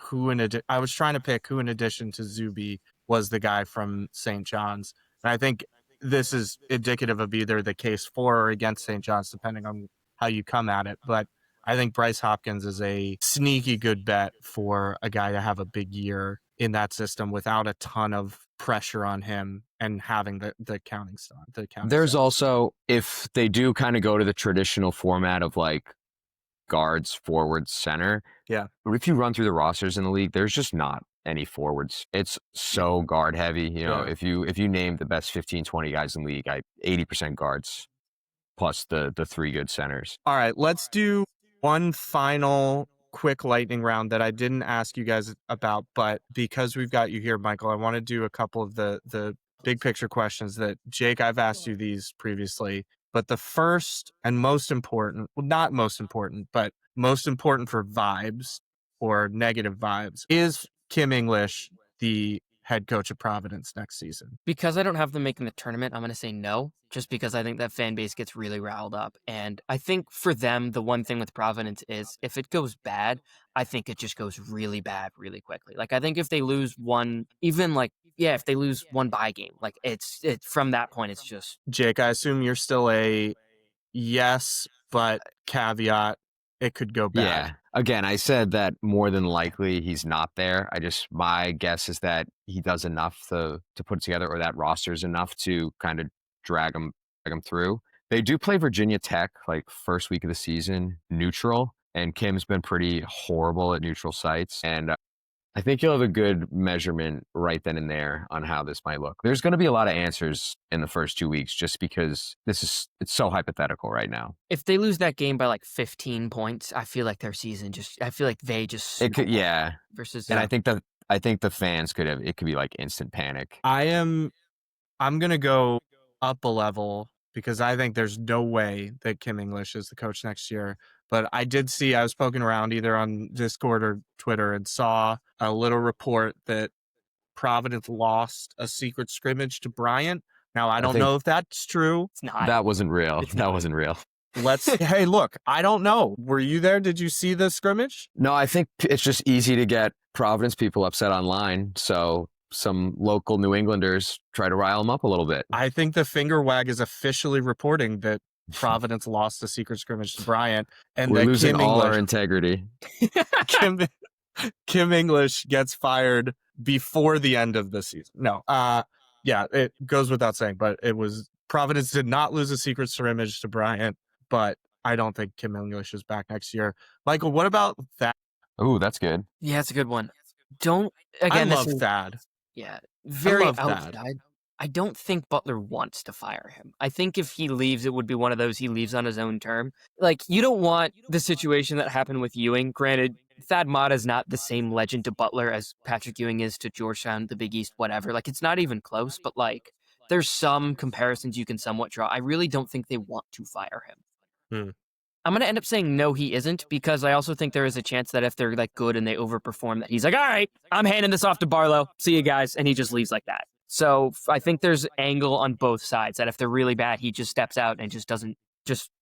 I was trying to pick who in addition to Zuby was the guy from St. John's. And I think this is indicative of either the case for or against St. John's, depending on how you come at it. But I think Bryce Hopkins is a sneaky good bet for a guy to have a big year in that system without a ton of pressure on him and having the counting stuff. There's also, if they do kind of go to the traditional format of like guards, forwards, center. Yeah. If you run through the rosters in the league, there's just not any forwards. It's so guard heavy. If you name the best 15, 20 guys in the league, 80% guards plus the three good centers. All right, let's do one final quick lightning round that I didn't ask you guys about, but because we've got you here, Michael, I want to do a couple of the big picture questions that Jake, I've asked you these previously, but the first and most important, well, not most important, but most important for vibes or negative vibes, is Kim English the head coach of Providence next season? Because I don't have them making the tournament, I'm going to say no, just because I think that fan base gets really riled up. And I think for them, the one thing with Providence is if it goes bad, I think it just goes really bad really quickly. Like, I think if they lose one, if they lose one bye game, like it's from that point, it's just. Jake, I assume you're still a yes, but caveat, it could go bad. Yeah. Again, I said that more than likely he's not there. My guess is that he does enough to put it together, or that roster's enough to kind of drag him through. They do play Virginia Tech like first week of the season neutral, and Kim's been pretty horrible at neutral sites. And I think you'll have a good measurement right then and there on how this might look. There's going to be a lot of answers in the first 2 weeks just because it's so hypothetical right now. If they lose that game by like 15 points, I feel like their season It could, yeah. Versus, and I think the fans it could be like instant panic. I'm going to go up a level because I think there's no way that Kim English is the coach next year. But I was poking around either on Discord or Twitter and saw a little report that Providence lost a secret scrimmage to Bryant. Now, I don't know if that's true. It's not. That wasn't real. That wasn't real. Hey, look, I don't know. Were you there? Did you see the scrimmage? No, I think it's just easy to get Providence people upset online. So some local New Englanders try to rile them up a little bit. I think the finger wag is officially reporting that Providence lost a secret scrimmage to Bryant, and we're losing all our integrity. Kim English gets fired before the end of the season. No, it goes without saying, but Providence did not lose a secret scrimmage to Bryant, but I don't think Kim English is back next year. Michael, what about that? Oh, that's good. Yeah, it's a good one. I love Thad. Yeah, very Thad. I don't think Butler wants to fire him. I think if he leaves, it would be one of those he leaves on his own term. Like, you don't want the situation that happened with Ewing. Granted, Thad Matta is not the same legend to Butler as Patrick Ewing is to Georgetown, the Big East, whatever. Like, it's not even close, but like, there's some comparisons you can somewhat draw. I really don't think they want to fire him. I'm going to end up saying no, he isn't, because I also think there is a chance that if they're like good and they overperform, that he's like, all right, I'm handing this off to Barlow. See you guys. And he just leaves like that. So I think there's angle on both sides that if they're really bad, he just steps out and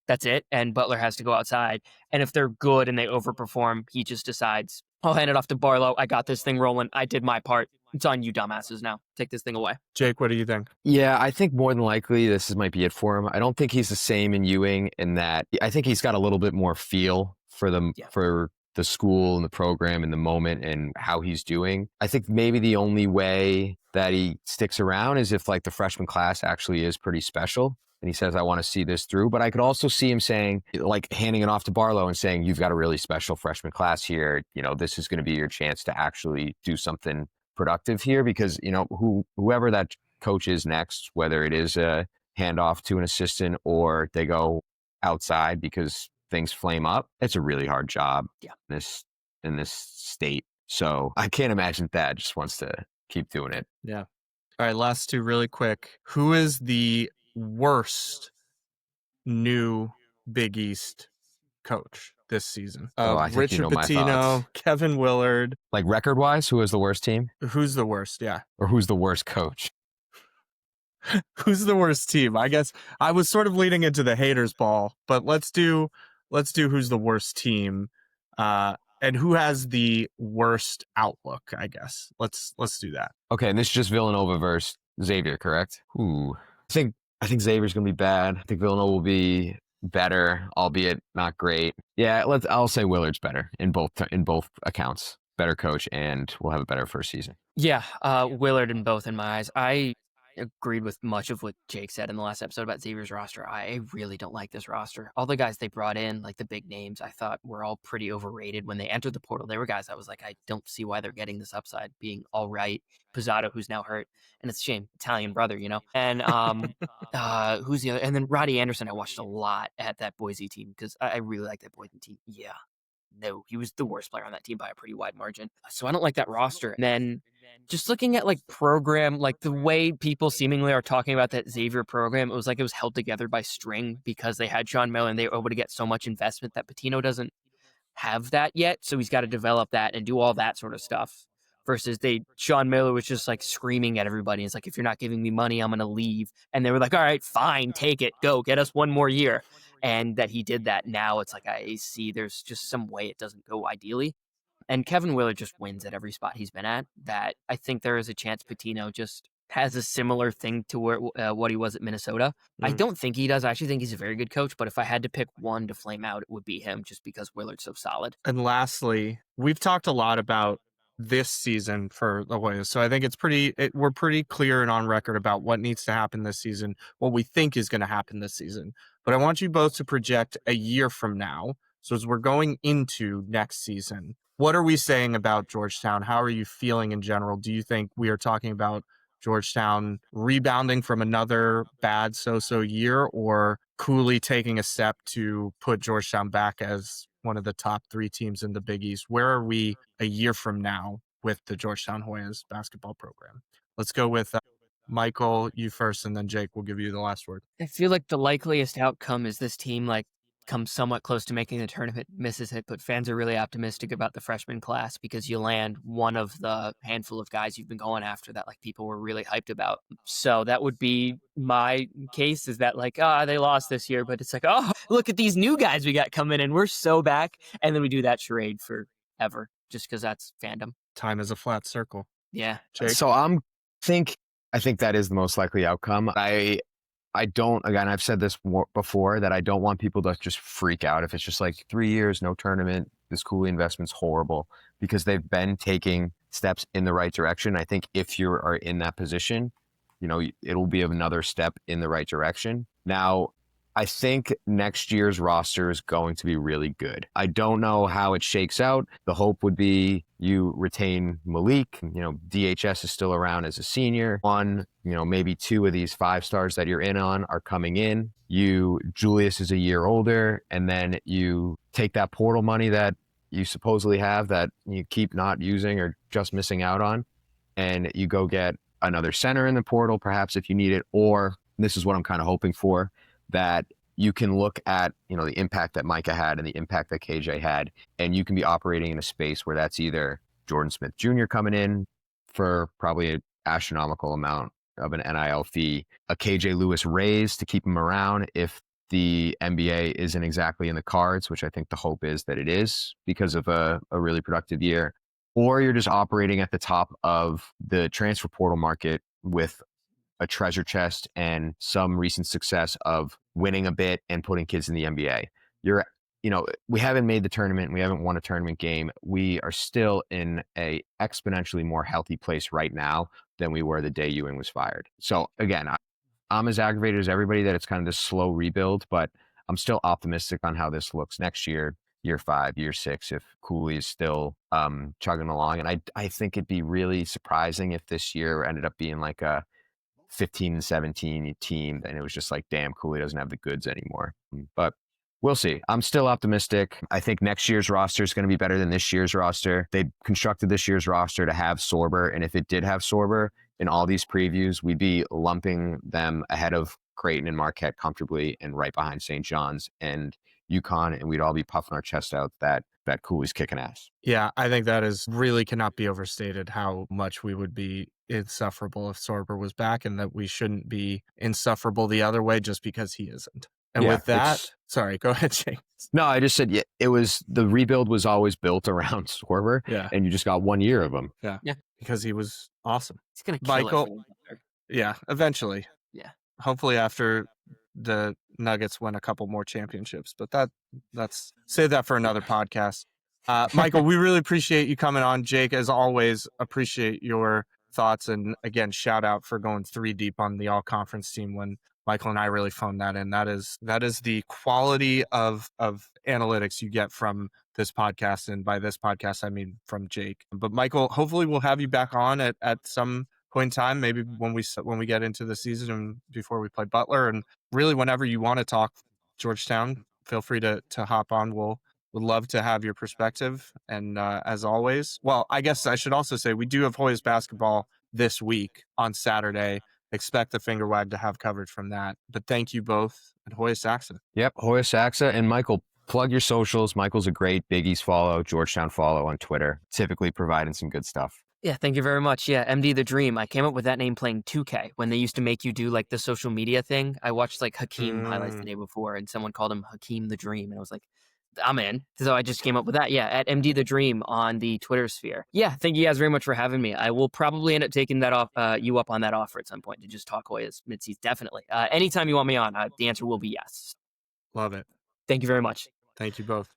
that's it. And Butler has to go outside. And if they're good and they overperform, he just decides, I'll hand it off to Barlow. I got this thing rolling. I did my part. It's on you dumbasses now. Take this thing away. Jake, what do you think? Yeah, I think more than likely might be it for him. I don't think he's the same in Ewing in that I think he's got a little bit more feel for the school and the program and the moment and how he's doing. I think maybe the only way that he sticks around is if like the freshman class actually is pretty special and he says, I want to see this through. But I could also see him saying, like handing it off to Barlow and saying, you've got a really special freshman class here. This is going to be your chance to actually do something productive here, because, whoever that coach is next, whether it is a handoff to an assistant or they go outside because things flame up, it's a really hard job in this state. So I can't imagine Thad just wants to keep doing it. Yeah. All right, last two really quick. Who is the worst new Big East coach this season? I think you Richard know my thoughts. Pitino, Kevin Willard. Like record-wise, who is the worst team? Who's the worst? Yeah. Or who's the worst coach? Who's the worst team? I guess I was sort of leading into the haters ball, but let's do who's the worst team, and who has the worst outlook. I guess let's do that. Okay, and this is just Villanova versus Xavier, correct? Ooh, I think Xavier's gonna be bad. I think Villanova will be better, albeit not great. Yeah, I'll say Willard's better in both accounts. Better coach, and we'll have a better first season. Yeah, Willard in both in my eyes. I agreed with much of what Jake said in the last episode about Xavier's roster. I really don't like this roster. All the guys they brought in, like the big names, I thought were all pretty overrated when they entered the portal. They were guys I was like, I don't see why they're getting this upside, being all right. Pizzato, who's now hurt, and it's a shame, Italian brother, you know. And who's the other? And then Roddy Anderson, I watched a lot at that Boise team because I really like that Boise team. Yeah. No, he was the worst player on that team by a pretty wide margin. So I don't like that roster. And then just looking at like program, like the way people seemingly are talking about that Xavier program, it was like it was held together by string because they had Sean Miller and they were able to get so much investment that Pitino doesn't have that yet. So he's got to develop that and do all that sort of stuff. Versus Sean Miller was just like screaming at everybody. It's like, if you're not giving me money, I'm going to leave. And they were like, all right, fine, take it, go, get us one more year. And that he did that. Now it's like, I see there's just some way it doesn't go ideally. And Kevin Willard just wins at every spot he's been at. That I think there is a chance Pitino just has a similar thing to where what he was at Minnesota. I don't think he does. I actually think he's a very good coach. But if I had to pick one to flame out, it would be him just because Willard's so solid. And lastly, we've talked a lot about this season for the Hoyas. So I think we're pretty clear and on record about what needs to happen this season, what we think is going to happen this season. But I want you both to project a year from now. So as we're going into next season, what are we saying about Georgetown? How are you feeling in general? Do you think we are talking about Georgetown rebounding from another bad so-so year, or Cooley taking a step to put Georgetown back as one of the top 3 teams in the Big East? Where are we a year from now with the Georgetown Hoyas basketball program? Let's go with Michael, you first, and then Jake will give you the last word. I feel like the likeliest outcome is this team like comes somewhat close to making the tournament, misses it, but fans are really optimistic about the freshman class because you land one of the handful of guys you've been going after that like people were really hyped about. So that would be my case, is that like, they lost this year, but it's like, oh, look at these new guys we got coming in. We're so back. And then we do that charade forever just because that's fandom. Time is a flat circle. Yeah. Jake? So I think that is the most likely outcome. I don't, again, I've said this before, that I don't want people to just freak out if it's just like 3 years, no tournament, this Cooley investment's horrible, because they've been taking steps in the right direction. I think if you are in that position, you know, it'll be another step in the right direction. Now, I think next year's roster is going to be really good. I don't know how it shakes out. The hope would be you retain Malik. You know, DHS is still around as a senior. Maybe 2 of these 5 stars that you're in on are coming in. Julius is a year older, and then you take that portal money that you supposedly have that you keep not using or just missing out on, and you go get another center in the portal, perhaps if you need it, or this is what I'm kind of hoping for, that you can look at, the impact that Micah had and the impact that KJ had, and you can be operating in a space where that's either Jordan Smith Jr. coming in for probably an astronomical amount of an NIL fee, a KJ Lewis raise to keep him around if the NBA isn't exactly in the cards, which I think the hope is that it is because of a really productive year, or you're just operating at the top of the transfer portal market with a treasure chest and some recent success of winning a bit and putting kids in the NBA. We haven't made the tournament. We haven't won a tournament game. We are still in a exponentially more healthy place right now than we were the day Ewing was fired. So again, I'm as aggravated as everybody that it's kind of this slow rebuild, but I'm still optimistic on how this looks next year, year 5, year 6, if Cooley is still chugging along. And I think it'd be really surprising if this year ended up being like a 15-17 team, and it was just like, damn, Cooley doesn't have the goods anymore. But we'll see. I'm still optimistic. I think next year's roster is going to be better than this year's roster. They constructed this year's roster to have Sorber, and if it did have Sorber in all these previews, we'd be lumping them ahead of Creighton and Marquette comfortably and right behind St. John's and UConn, and we'd all be puffing our chest out that Cooley's kicking ass. Yeah, I think that is really cannot be overstated how much we would be insufferable if Sorber was back, and that we shouldn't be insufferable the other way just because he isn't. And Yeah, with that, sorry, go ahead, Jake. No, I just said the rebuild was always built around Sorber, and you just got 1 year of him. Yeah, because he was awesome. He's gonna kill Michael, yeah, eventually. Yeah. Hopefully after the Nuggets win a couple more championships, but that's save that for another podcast. Michael, we really appreciate you coming on. Jake, as always, appreciate your thoughts, and again, shout out for going 3 deep on the all conference team when Michael and I really phoned that in. That is the quality of analytics you get from this podcast, and by this podcast I mean from Jake. But Michael, hopefully we'll have you back on at some point in time, maybe when we get into the season and before we play Butler, and really whenever you want to talk Georgetown, feel free to hop on. Would love to have your perspective. And as always, well, I guess I should also say we do have Hoyas basketball this week on Saturday. Expect the finger wag to have coverage from that. But thank you both at Hoyas Saxa. Yep, Hoyas Saxa. And Michael, plug your socials. Michael's a great Big East follow, Georgetown follow on Twitter, typically providing some good stuff. Yeah, thank you very much. Yeah, MD the Dream. I came up with that name playing 2K when they used to make you do like the social media thing. I watched like Hakeem highlights the day before, and someone called him Hakeem the Dream, and I was like, I'm in. So I just came up with that. Yeah, at MD the Dream on the Twitter sphere. Yeah, thank you guys very much for having me. I will probably end up taking that off you up on that offer at some point to just talk Hoyas mid-season. Definitely. Anytime you want me on, the answer will be yes. Love it. Thank you very much. Thank you both.